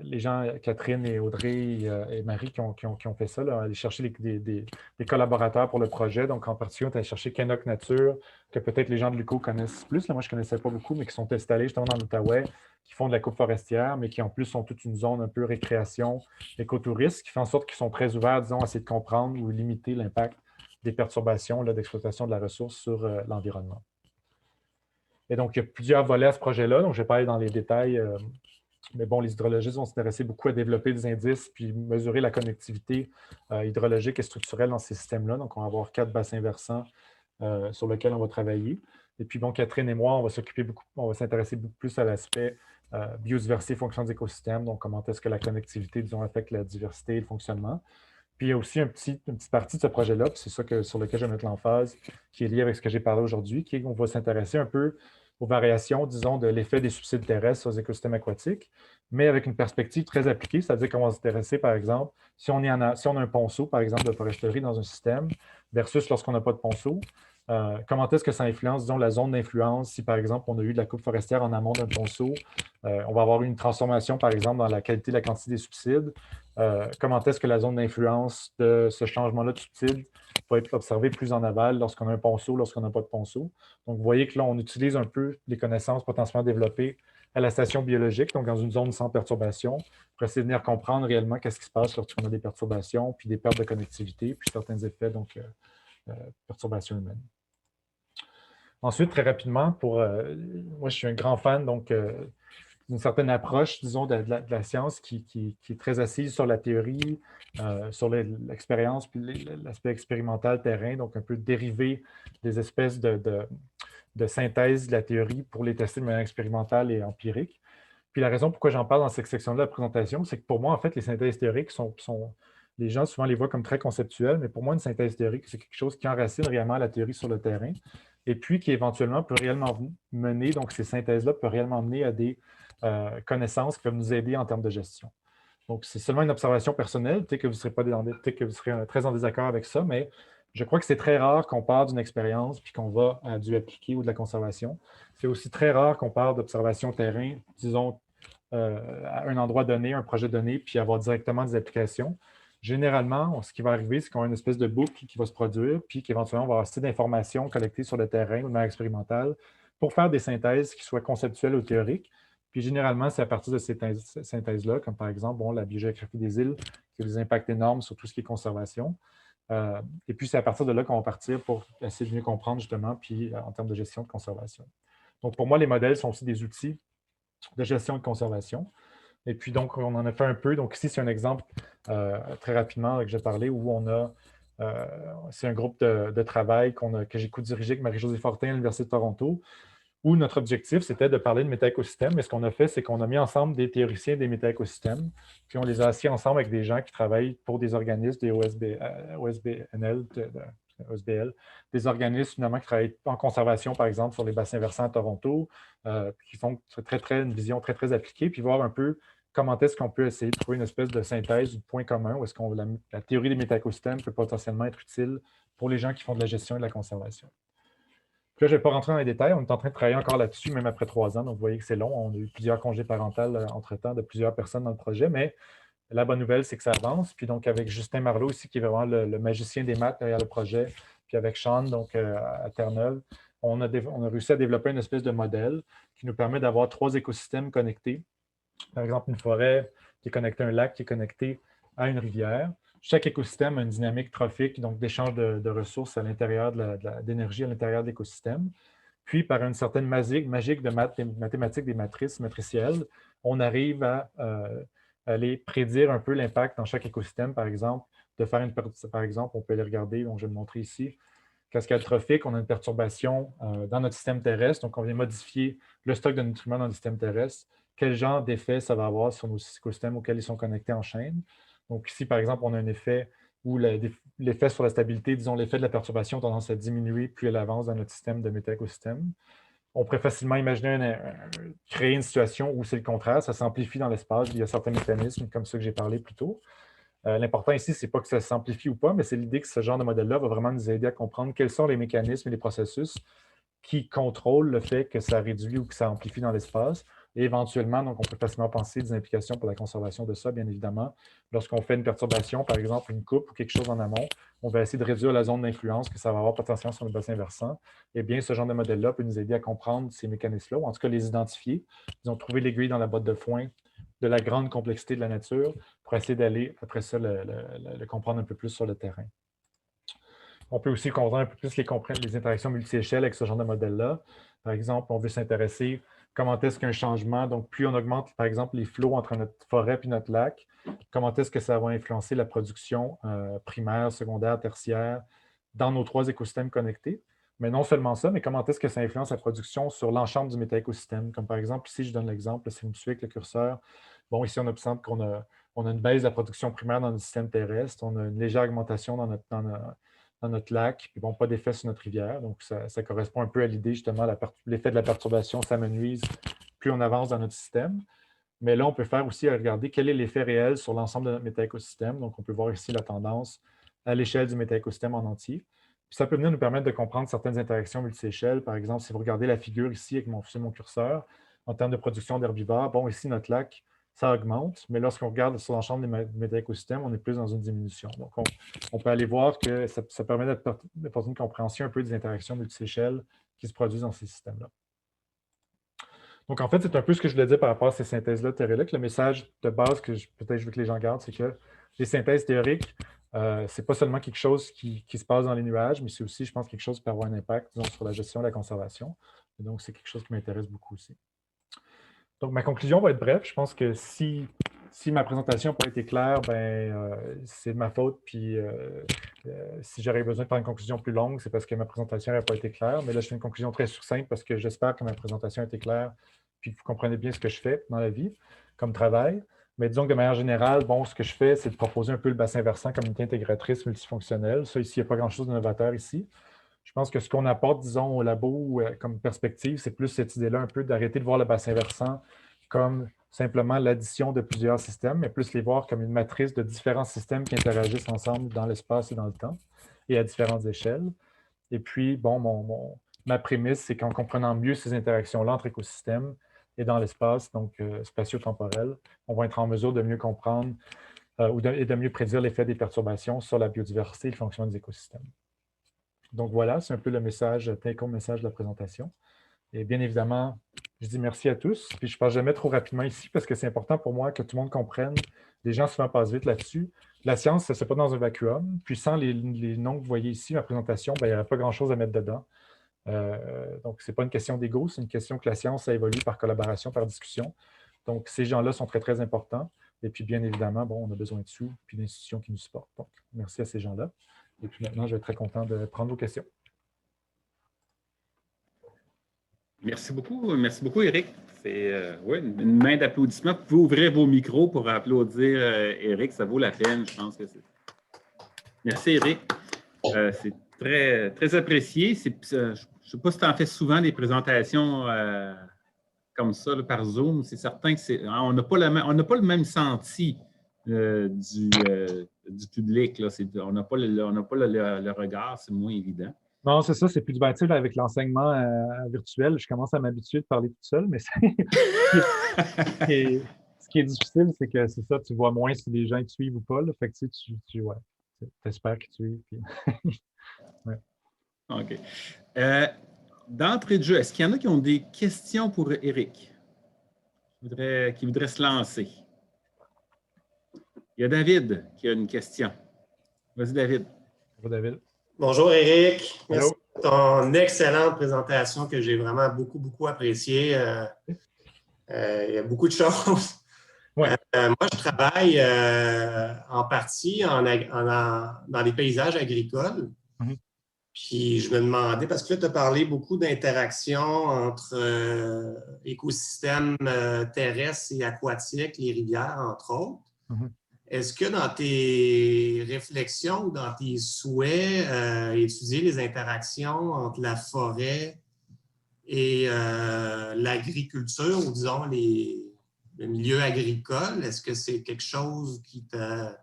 les gens, Catherine et Audrey et Marie, qui ont fait ça, là, aller chercher des collaborateurs pour le projet. Donc, en particulier, on est allé chercher Kenok Nature, que peut-être les gens de l'UQO connaissent plus. Là, moi, je ne connaissais pas beaucoup, mais qui sont installés justement dans l'Outaouais, qui font de la coupe forestière, mais qui en plus sont toute une zone un peu récréation, écotourisme, qui fait en sorte qu'ils sont très ouverts, disons, à essayer de comprendre ou limiter l'impact des perturbations d'exploitation de la ressource sur l'environnement. Et donc, il y a plusieurs volets à ce projet-là. Donc, je vais pas aller dans les détails. Mais bon, les hydrologistes vont s'intéresser beaucoup à développer des indices puis mesurer la connectivité hydrologique et structurelle dans ces systèmes-là. Donc, on va avoir 4 bassins versants sur lesquels on va travailler. Et puis, bon, Catherine et moi, on va s'intéresser beaucoup plus à l'aspect biodiversité, fonction des écosystèmes. Donc, comment est-ce que la connectivité, disons, affecte la diversité et le fonctionnement. Puis il y a aussi une petite partie de ce projet-là, c'est ça sur lequel je vais mettre l'emphase, qui est lié avec ce que j'ai parlé aujourd'hui, qui est qu'on va s'intéresser un peu aux variations, disons, de l'effet des subsides terrestres sur les écosystèmes aquatiques, mais avec une perspective très appliquée, c'est-à-dire qu'on va s'intéresser, par exemple, si on a un ponceau, par exemple, de foresterie dans un système, versus lorsqu'on n'a pas de ponceau, comment est-ce que ça influence, disons, la zone d'influence, si, par exemple, on a eu de la coupe forestière en amont d'un ponceau, on va avoir une transformation, par exemple, dans la qualité, la quantité des subsides, comment est-ce que la zone d'influence de ce changement-là de subside va être observée plus en aval lorsqu'on a un ponceau, lorsqu'on n'a pas de ponceau. Donc, vous voyez que là, on utilise un peu les connaissances potentiellement développées à la station biologique, donc dans une zone sans perturbation, pour essayer de venir comprendre réellement qu'est-ce qui se passe lorsqu'on a des perturbations, puis des pertes de connectivité, puis certains effets, donc, perturbations humaines. Ensuite, très rapidement, moi, je suis un grand fan, donc, d'une certaine approche, disons, de la science qui est très assise sur la théorie, sur l'expérience, puis l'aspect expérimental terrain, donc un peu dérivé des espèces de synthèse de la théorie pour les tester de manière expérimentale et empirique. Puis la raison pourquoi j'en parle dans cette section-là de la présentation, c'est que pour moi, en fait, les synthèses théoriques les gens souvent les voient comme très conceptuelles, mais pour moi, une synthèse théorique, c'est quelque chose qui enracine réellement la théorie sur le terrain, et puis qui éventuellement peut réellement mener, donc ces synthèses-là peuvent réellement mener à des connaissances qui peuvent nous aider en termes de gestion. Donc, c'est seulement une observation personnelle, peut-être que vous serez très en désaccord avec ça, mais je crois que c'est très rare qu'on part d'une expérience puis qu'on va à du appliquer ou de la conservation. C'est aussi très rare qu'on part d'observation terrain, disons, à un endroit donné, un projet donné, puis avoir directement des applications. Généralement, ce qui va arriver, c'est qu'on a une espèce de boucle qui va se produire, puis qu'éventuellement, on va avoir assez d'informations collectées sur le terrain ou de manière expérimentale pour faire des synthèses qui soient conceptuelles ou théoriques. Puis généralement, c'est à partir de ces synthèses-là, comme par exemple la biogéographie des îles, qui a des impacts énormes sur tout ce qui est conservation. Et puis, c'est à partir de là qu'on va partir pour essayer de mieux comprendre justement, puis en termes de gestion de conservation. Donc, pour moi, les modèles sont aussi des outils de gestion et de conservation. Et puis, donc, on en a fait un peu. Donc, ici, c'est un exemple très rapidement que j'ai parlé où on a, c'est un groupe de travail que j'ai co-dirigé avec Marie-Josée Fortin à l'Université de Toronto, où notre objectif, c'était de parler de métaécosystèmes. Mais ce qu'on a fait, c'est qu'on a mis ensemble des théoriciens des métaécosystèmes, puis on les a assis ensemble avec des gens qui travaillent pour des organismes, des OSBNL, OSBL, des organismes finalement qui travaillent en conservation, par exemple, sur les bassins versants à Toronto, qui font une vision très, très appliquée, puis voir un peu comment est-ce qu'on peut essayer de trouver une espèce de synthèse du point commun, où est-ce que la théorie des métaécosystèmes peut potentiellement être utile pour les gens qui font de la gestion et de la conservation. Puis là, je ne vais pas rentrer dans les détails. On est en train de travailler encore là-dessus, même après 3 ans. Donc, vous voyez que c'est long. On a eu plusieurs congés parentaux entre-temps de plusieurs personnes dans le projet, mais la bonne nouvelle, c'est que ça avance. Puis donc, avec Justin Marleau ici, qui est vraiment le magicien des maths derrière le projet, puis avec Sean, donc à Terre-Neuve, on a réussi à développer une espèce de modèle qui nous permet d'avoir 3 écosystèmes connectés. Par exemple, une forêt qui est connectée à un lac qui est connecté à une rivière. Chaque écosystème a une dynamique trophique, donc d'échange de ressources à l'intérieur d'énergie à l'intérieur de l'écosystème. Puis, par une certaine magique de mathématiques des matrices matricielles, on arrive à aller prédire un peu l'impact dans chaque écosystème, par exemple, par exemple, on peut les regarder, donc je vais le montrer ici. Cascade trophique, on a une perturbation dans notre système terrestre, donc on vient modifier le stock de nutriments dans le système terrestre. Quel genre d'effet ça va avoir sur nos écosystèmes auxquels ils sont connectés en chaîne? Donc ici, par exemple, on a un effet où l'effet sur la stabilité, disons l'effet de la perturbation a tendance à diminuer plus elle avance dans notre système de métaécosystème. On pourrait facilement imaginer créer une situation où c'est le contraire, ça s'amplifie dans l'espace via certains mécanismes comme ceux que j'ai parlé plus tôt. L'important ici, ce n'est pas que ça s'amplifie ou pas, mais c'est l'idée que ce genre de modèle-là va vraiment nous aider à comprendre quels sont les mécanismes et les processus qui contrôlent le fait que ça réduit ou que ça amplifie dans l'espace. Et éventuellement, donc, on peut facilement penser des implications pour la conservation de ça, bien évidemment. Lorsqu'on fait une perturbation, par exemple une coupe ou quelque chose en amont, on va essayer de réduire la zone d'influence que ça va avoir potentiellement sur le bassin versant. Eh bien, ce genre de modèle-là peut nous aider à comprendre ces mécanismes-là, ou en tout cas les identifier. Ils ont trouvé l'aiguille dans la botte de foin de la grande complexité de la nature pour essayer d'aller, après ça, le comprendre un peu plus sur le terrain. On peut aussi comprendre un peu plus les interactions multi-échelles avec ce genre de modèle-là. Par exemple, on veut s'intéresser comment est-ce qu'un changement, donc plus on augmente, par exemple, les flots entre notre forêt et notre lac, comment est-ce que ça va influencer la production primaire, secondaire, tertiaire dans nos 3 écosystèmes connectés. Mais non seulement ça, mais comment est-ce que ça influence la production sur l'ensemble du métaécosystème. Comme par exemple, ici, je donne l'exemple, si vous me suivez avec le curseur, bon, ici, on observe qu'on a une baisse de la production primaire dans le système terrestre, on a une légère augmentation dans notre lac, puis bon, pas d'effet sur notre rivière. Donc, ça correspond un peu à l'idée, justement, l'effet de la perturbation s'amenuise plus on avance dans notre système. Mais là, on peut faire aussi regarder quel est l'effet réel sur l'ensemble de notre métaécosystème. Donc, on peut voir ici la tendance à l'échelle du métaécosystème en entier. Puis ça peut venir nous permettre de comprendre certaines interactions multi-échelles. Par exemple, si vous regardez la figure ici avec mon curseur, en termes de production d'herbivores, bon, ici, notre lac, ça augmente, mais lorsqu'on regarde sur l'ensemble des métaécosystèmes, on est plus dans une diminution. Donc, on peut aller voir que ça permet d'apporter une compréhension un peu des interactions multi-échelles qui se produisent dans ces systèmes-là. Donc, en fait, c'est un peu ce que je voulais dire par rapport à ces synthèses-là théoriques. Le message de base que peut-être je veux que les gens gardent, c'est que les synthèses théoriques, ce n'est pas seulement quelque chose qui se passe dans les nuages, mais c'est aussi, je pense, quelque chose qui peut avoir un impact, disons, sur la gestion de la conservation. Et donc, c'est quelque chose qui m'intéresse beaucoup aussi. Donc, ma conclusion va être brève. Je pense que si ma présentation n'a pas été claire, c'est de ma faute. Puis, si j'aurais besoin de faire une conclusion plus longue, c'est parce que ma présentation n'a pas été claire. Mais là, je fais une conclusion très succincte parce que j'espère que ma présentation a été claire puis que vous comprenez bien ce que je fais dans la vie comme travail. Mais disons que de manière générale, bon, ce que je fais, c'est de proposer un peu le bassin versant comme unité intégratrice multifonctionnelle. Ça, ici, il n'y a pas grand-chose d'innovateur ici. Je pense que ce qu'on apporte, disons, au labo comme perspective, c'est plus cette idée-là un peu d'arrêter de voir le bassin versant comme simplement l'addition de plusieurs systèmes, mais plus les voir comme une matrice de différents systèmes qui interagissent ensemble dans l'espace et dans le temps et à différentes échelles. Et puis, bon, ma prémisse, c'est qu'en comprenant mieux ces interactions-là entre écosystèmes et dans l'espace, donc spatio-temporel, on va être en mesure de mieux comprendre et de mieux prédire l'effet des perturbations sur la biodiversité et le fonctionnement des écosystèmes. Donc voilà, c'est un peu le message, take-home message de la présentation. Et bien évidemment, je dis merci à tous. Puis je ne passe jamais trop rapidement ici parce que c'est important pour moi que tout le monde comprenne. Les gens souvent passent vite là-dessus. La science, ça ne se fait pas dans un vacuum. Puis sans les noms que vous voyez ici, ma présentation, ben, il n'y aurait pas grand-chose à mettre dedans. Donc, ce n'est pas une question d'ego, c'est une question que la science, ça évolue par collaboration, par discussion. Donc, ces gens-là sont très, très importants. Et puis, bien évidemment, bon, on a besoin de sous, puis d'institutions qui nous supportent. Donc, merci à ces gens-là. Et puis maintenant, je vais être très content de prendre vos questions. Merci beaucoup, Éric. C'est ouais, une main d'applaudissement. Vous pouvez ouvrir vos micros pour applaudir Éric, ça vaut la peine, je pense que c'est. Merci, Éric. C'est très, très apprécié. Je ne sais pas si tu en fais souvent des présentations comme ça là, par Zoom. C'est certain que on n'a pas le même senti du public. Là. On n'a pas le regard, c'est moins évident. Non, c'est ça, c'est plus du bâtiment avec l'enseignement virtuel. Je commence à m'habituer de parler tout seul, mais ce qui est difficile, c'est que c'est ça, tu vois moins si les gens te suivent ou pas. Là. Fait que tu ouais, espères qu'ils te suivent. Puis... ouais. OK. D'entrée de jeu, est-ce qu'il y en a qui ont des questions pour Éric? Qui voudraient se lancer? Il y a David qui a une question. Vas-y, David. Bonjour, David. Bonjour, Éric. Merci pour ton excellente présentation que j'ai vraiment beaucoup, beaucoup appréciée. Il y a beaucoup de choses. Ouais. Moi, je travaille en partie dans les paysages agricoles. Mm-hmm. Puis je me demandais, parce que là, tu as parlé beaucoup d'interactions entre écosystèmes terrestres et aquatiques, les rivières, entre autres. Mm-hmm. Est-ce que dans tes réflexions ou dans tes souhaits, étudier les interactions entre la forêt et l'agriculture, ou disons le milieu agricole, est-ce que c'est quelque chose qui peut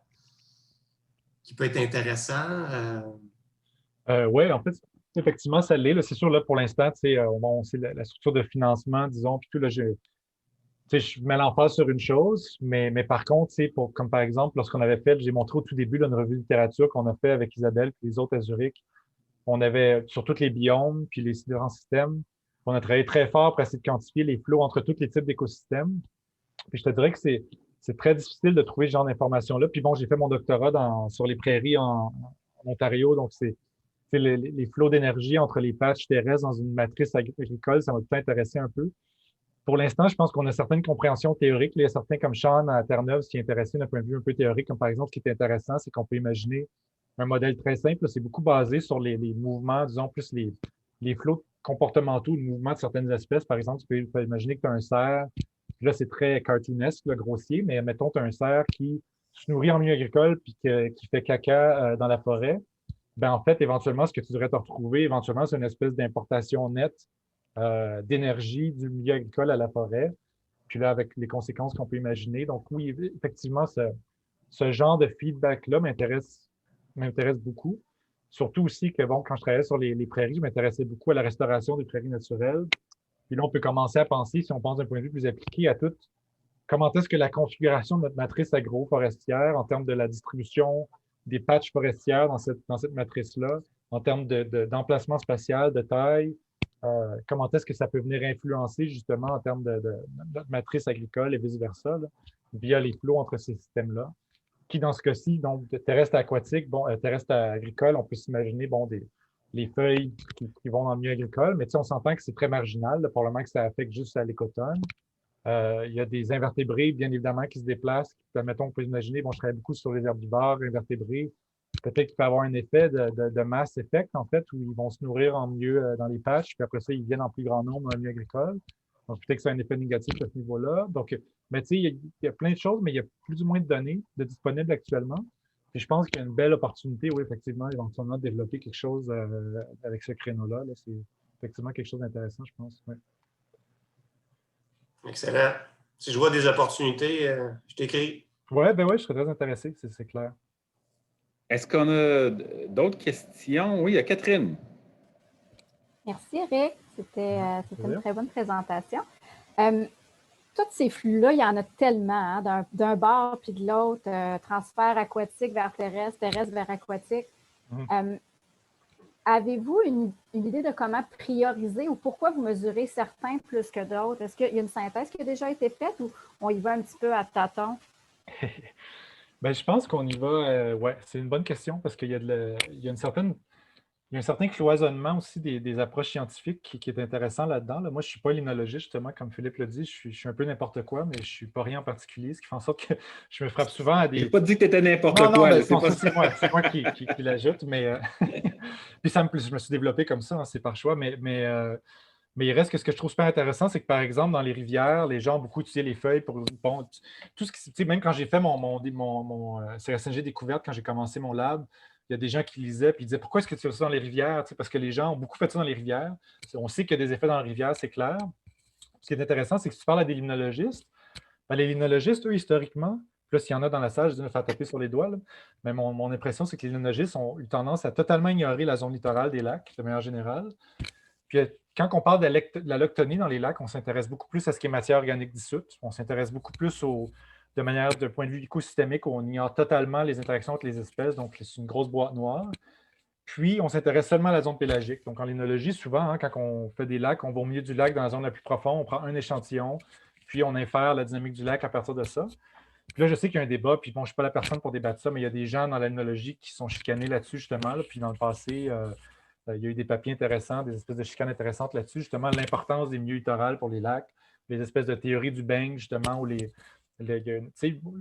être intéressant? Oui, en fait, effectivement, ça l'est. C'est sûr, là, pour l'instant, c'est la structure de financement, disons, puis tout, là, je mets l'emphase sur une chose, mais par contre, comme par exemple, lorsqu'on avait fait, j'ai montré au tout début là, une revue de littérature qu'on a fait avec Isabelle et les autres à Zurich. On avait sur tous les biomes, puis les différents systèmes. On a travaillé très fort pour essayer de quantifier les flots entre tous les types d'écosystèmes. Puis je te dirais que c'est très difficile de trouver ce genre d'informations-là. Puis bon, j'ai fait mon doctorat sur les prairies en Ontario, donc c'est les flots d'énergie entre les patchs terrestres dans une matrice agricole, ça m'a tout intéressé un peu. Pour l'instant, je pense qu'on a certaines compréhensions théoriques. Il y a certains comme Sean à Terre-Neuve, ce qui est intéressé d'un point de vue un peu théorique, comme par exemple, ce qui est intéressant, c'est qu'on peut imaginer un modèle très simple. C'est beaucoup basé sur les mouvements, disons, plus les flots comportementaux, le mouvement de certaines espèces. Par exemple, tu peux imaginer que tu as un cerf. Puis là, c'est très cartoonesque, là, grossier, mais mettons, tu as un cerf qui se nourrit en milieu agricole puis qui fait caca dans la forêt. Ben, en fait, éventuellement, ce que tu devrais te retrouver, éventuellement, c'est une espèce d'importation nette d'énergie du milieu agricole à la forêt. Puis là, avec les conséquences qu'on peut imaginer. Donc, oui, effectivement, ce genre de feedback-là m'intéresse beaucoup. Surtout aussi que, bon, quand je travaillais sur les prairies, je m'intéressais beaucoup à la restauration des prairies naturelles. Puis là, on peut commencer à penser, si on pense d'un point de vue plus appliqué, à tout comment est-ce que la configuration de notre matrice agroforestière, en termes de la distribution des patchs forestières dans cette matrice-là, en termes d'emplacement spatial, de taille, comment est-ce que ça peut venir influencer justement en termes de notre matrice agricole et vice-versa, via les flots entre ces systèmes-là, qui dans ce cas-ci, donc terrestre aquatique, bon, terrestre agricole, on peut s'imaginer bon, les feuilles qui vont dans le milieu agricole, mais on s'entend que c'est très marginal, là, probablement que ça affecte juste à l'écotone. Il y a des invertébrés, bien évidemment, qui se déplacent. Mettons, on peut imaginer, bon, je travaille beaucoup sur les herbivores, invertébrés. Peut-être qu'il peut y avoir un effet de mass effect, en fait, où ils vont se nourrir en milieu dans les patchs, puis après ça, ils viennent en plus grand nombre dans le milieu agricole. Donc, peut-être que c'est un effet négatif à ce niveau-là. Donc, mais tu sais, il y a plein de choses, mais il y a plus ou moins de données disponibles actuellement. Puis je pense qu'il y a une belle opportunité, oui, effectivement, éventuellement, de développer quelque chose avec ce créneau-là. Là. C'est effectivement quelque chose d'intéressant, je pense. Ouais. Excellent. Si je vois des opportunités, je t'écris. Oui, ben oui, je serais très intéressé, c'est clair. Est-ce qu'on a d'autres questions? Oui, il y a Catherine. Merci, Eric. C'était une très bonne présentation. tous ces flux-là, il y en a tellement, hein, d'un bord puis de l'autre, transfert aquatique vers terrestre, terrestre vers aquatique. Avez-vous une idée de comment prioriser ou pourquoi vous mesurez certains plus que d'autres? Est-ce qu'il y a une synthèse qui a déjà été faite ou on y va un petit peu à tâtons? Ben, je pense qu'on y va. Ouais, c'est une bonne question parce qu'il y a, il y a un certain cloisonnement aussi des approches scientifiques qui est intéressant là-dedans. Là. Moi, je ne suis pas limnologiste, justement, comme Philippe l'a dit. Je suis un peu n'importe quoi, mais je ne suis pas rien en particulier, ce qui fait en sorte que je me frappe souvent à des. Je n'ai pas dit que tu étais n'importe quoi. Non, ben, c'est moi qui l'ajoute, mais puis je me suis développé comme ça, hein, c'est par choix, mais il reste que ce que je trouve super intéressant, c'est que par exemple, dans les rivières, les gens ont beaucoup utilisé les feuilles pour. Bon, tout ce qui. Tu sais, même quand j'ai fait mon CRSNG découverte, quand j'ai commencé mon lab, il y a des gens qui lisaient et ils disaient pourquoi est-ce que tu fais ça dans les rivières? Tu sais, parce que les gens ont beaucoup fait ça dans les rivières. On sait qu'il y a des effets dans les rivières, c'est clair. Ce qui est intéressant, c'est que si tu parles à des limnologistes, ben, les limnologistes, eux, historiquement, là, s'il y en a dans la salle, je dis de me faire taper sur les doigts, là, mais mon impression, c'est que les limnologistes ont eu tendance à totalement ignorer la zone littorale des lacs, de manière générale. Puis quand on parle de l'allochtonie dans les lacs, on s'intéresse beaucoup plus à ce qui est matière organique dissoute. On s'intéresse beaucoup plus de point de vue écosystémique, où on ignore totalement les interactions entre les espèces, donc c'est une grosse boîte noire. Puis, on s'intéresse seulement à la zone pélagique. Donc, en limnologie, souvent, hein, quand on fait des lacs, on va au milieu du lac dans la zone la plus profonde, on prend un échantillon, puis on infère la dynamique du lac à partir de ça. Puis là, je sais qu'il y a un débat, puis bon, je ne suis pas la personne pour débattre ça, mais il y a des gens dans la limnologie qui sont chicanés là-dessus, justement. Là, puis dans le passé, il y a eu des papiers intéressants, des espèces de chicanes intéressantes là-dessus, justement, l'importance des milieux littoraux pour les lacs, les espèces de théories du bang, justement, où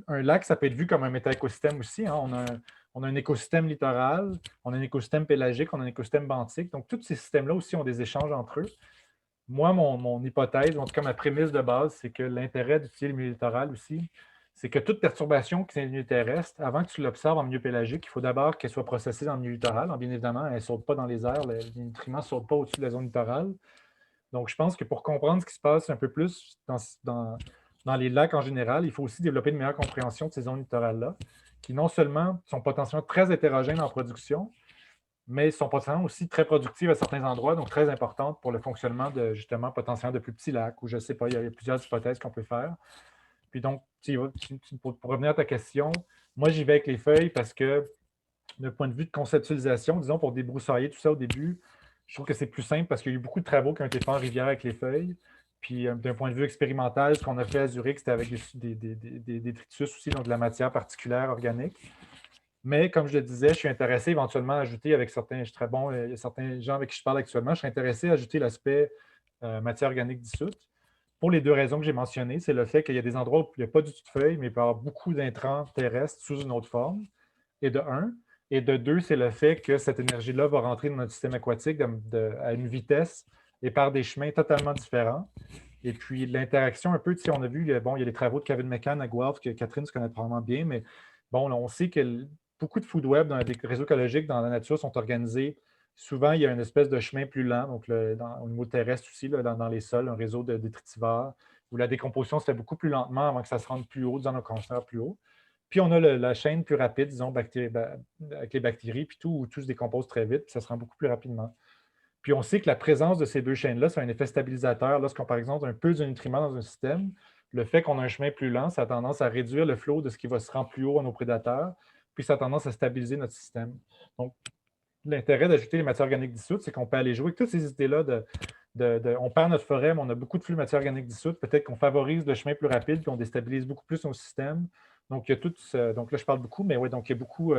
un lac, ça peut être vu comme un méta-écosystème aussi. Hein. On a un écosystème littoral, on a un écosystème pélagique, on a un écosystème benthique. Donc, tous ces systèmes-là aussi ont des échanges entre eux. Moi, mon hypothèse, en tout cas ma prémisse de base, c'est que l'intérêt d'utiliser le milieu littoral aussi, c'est que toute perturbation qui est dans le milieu terrestre, avant que tu l'observes en milieu pélagique, il faut d'abord qu'elle soit processée dans le milieu littoral. Alors, bien évidemment, elle ne saute pas dans les airs, les nutriments ne sautent pas au-dessus de la zone littorale. Donc, je pense que pour comprendre ce qui se passe un peu plus dans les lacs en général, il faut aussi développer une meilleure compréhension de ces zones littorales-là, qui non seulement sont potentiellement très hétérogènes en production, mais sont potentiellement aussi très productives à certains endroits, donc très importantes pour le fonctionnement de, justement, potentiellement de plus petits lacs, ou je ne sais pas, il y a plusieurs hypothèses qu'on peut faire. Puis donc, pour revenir à ta question, moi, j'y vais avec les feuilles parce que, d'un point de vue de conceptualisation, disons, pour débroussailler tout ça au début, je trouve que c'est plus simple parce qu'il y a eu beaucoup de travaux qui ont été faits en rivière avec les feuilles. Puis, d'un point de vue expérimental, ce qu'on a fait à Zurich, c'était avec des détritus aussi, donc de la matière particulière organique. Mais comme je le disais, je suis intéressé éventuellement à ajouter avec certains, je suis très bon, il y a certains gens avec qui je parle actuellement, je suis intéressé à ajouter l'aspect matière organique dissoute. Pour les deux raisons que j'ai mentionnées, c'est le fait qu'il y a des endroits où il n'y a pas du tout de feuilles, mais il peut y avoir beaucoup d'intrants terrestres sous une autre forme, et de un. Et de deux, c'est le fait que cette énergie-là va rentrer dans notre système aquatique à une vitesse et par des chemins totalement différents. Et puis l'interaction un peu, tu sais, on a vu, bon, il y a les travaux de Kevin McCann à Guelph, que Catherine se connaît probablement bien, mais bon, là, on sait que beaucoup de food web dans les réseaux écologiques dans la nature sont organisés. Souvent, il y a une espèce de chemin plus lent, donc au niveau terrestre aussi, là, dans les sols, un réseau de détritivores, où la décomposition se fait beaucoup plus lentement avant que ça se rende plus haut, dans nos concentrations plus haut. Puis on a la chaîne plus rapide, disons, avec les bactéries, puis tout, où tout se décompose très vite, puis ça se rend beaucoup plus rapidement. Puis on sait que la présence de ces deux chaînes-là, c'est un effet stabilisateur. Lorsqu'on, par exemple, a un peu de nutriments dans un système, le fait qu'on a un chemin plus lent, ça a tendance à réduire le flot de ce qui va se rendre plus haut à nos prédateurs, puis ça a tendance à stabiliser notre système. Donc, l'intérêt d'ajouter les matières organiques dissoutes, c'est qu'on peut aller jouer avec toutes ces idées-là on perd notre forêt, mais on a beaucoup de flux de matières organiques dissoutes. Peut-être qu'on favorise le chemin plus rapide, puis on déstabilise beaucoup plus nos systèmes. Donc, il y a tout donc là, je parle beaucoup, mais oui, donc il y a beaucoup,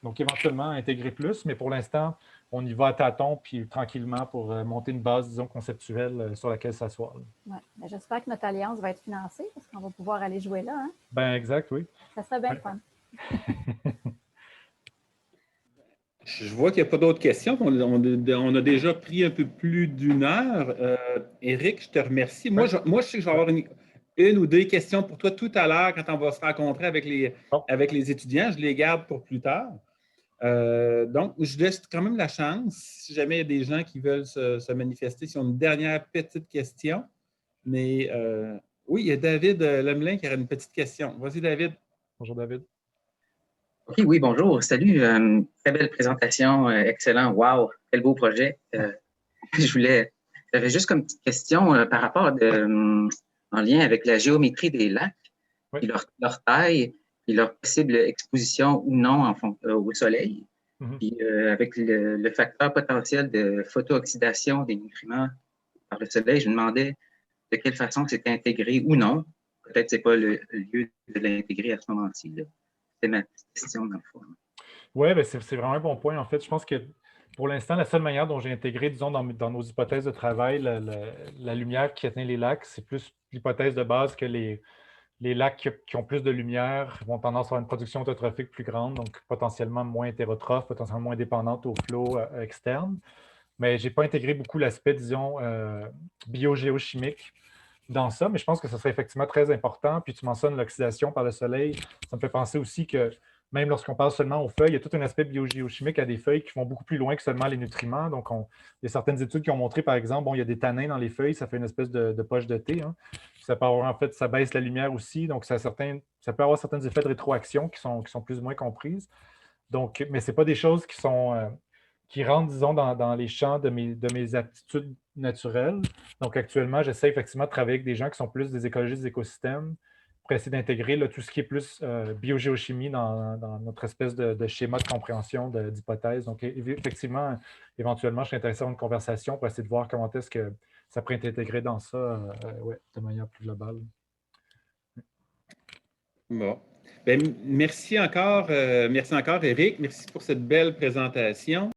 donc éventuellement intégrer plus, mais pour l'instant, on y va à tâtons, puis tranquillement pour monter une base, disons, conceptuelle sur laquelle s'asseoir. Ouais. J'espère que notre alliance va être financée, parce qu'on va pouvoir aller jouer là. Hein? Ben exact, oui. Ça serait bien le fun. Je vois qu'il n'y a pas d'autres questions. On a déjà pris un peu plus d'une heure. Éric, je te remercie. Moi, je sais que je vais avoir une ou deux questions pour toi tout à l'heure quand on va se rencontrer avec les étudiants. Je les garde pour plus tard. Donc, je laisse quand même la chance, si jamais il y a des gens qui veulent se manifester, s'ils ont une dernière petite question. Mais oui, il y a David Lemelin qui a une petite question. Vas-y, David. Bonjour, David. Oui, bonjour. Salut. Très belle présentation. Excellent. Wow, quel beau projet. J'avais juste comme petite question par rapport en lien avec la géométrie des lacs, Oui. puis leur taille, puis leur possible exposition ou non au soleil, puis avec le facteur potentiel de photo-oxydation des nutriments par le soleil, je me demandais de quelle façon c'était intégré ou non. Peut-être que ce n'est pas le lieu de l'intégrer à ce moment-ci. C'est ma petite question dans le fond. Oui, ben c'est vraiment un bon point. En fait, je pense que pour l'instant, la seule manière dont j'ai intégré, disons, dans nos hypothèses de travail, la lumière qui atteint les lacs, c'est plus l'hypothèse de base que les lacs qui ont plus de lumière vont tendance à avoir une production autotrophique plus grande, donc potentiellement moins hétérotrophe, potentiellement moins dépendante au flot externe. Mais je n'ai pas intégré beaucoup l'aspect, disons, biogéochimique dans ça, mais je pense que ce serait effectivement très important. Puis tu mentionnes l'oxydation par le soleil. Ça me fait penser aussi que même lorsqu'on parle seulement aux feuilles, il y a tout un aspect biogéochimique à des feuilles qui vont beaucoup plus loin que seulement les nutriments. Donc, il y a certaines études qui ont montré, par exemple, il y a des tanins dans les feuilles, ça fait une espèce de poche de thé. Hein. Ça peut avoir, en fait, ça baisse la lumière aussi. Donc, ça peut avoir certains effets de rétroaction qui sont plus ou moins comprises. Donc, mais ce n'est pas des choses qui rentrent, disons, dans les champs de mes aptitudes naturelles. Donc, actuellement, j'essaie effectivement de travailler avec des gens qui sont plus des écologistes des écosystèmes pour essayer d'intégrer tout ce qui est plus biogéochimie dans notre espèce de schéma de compréhension d'hypothèses. Donc, effectivement, éventuellement, je serais intéressé à une conversation pour essayer de voir comment est-ce que ça pourrait être intégré dans ça de manière plus globale. Bon. Bien, merci encore, Éric. Merci pour cette belle présentation.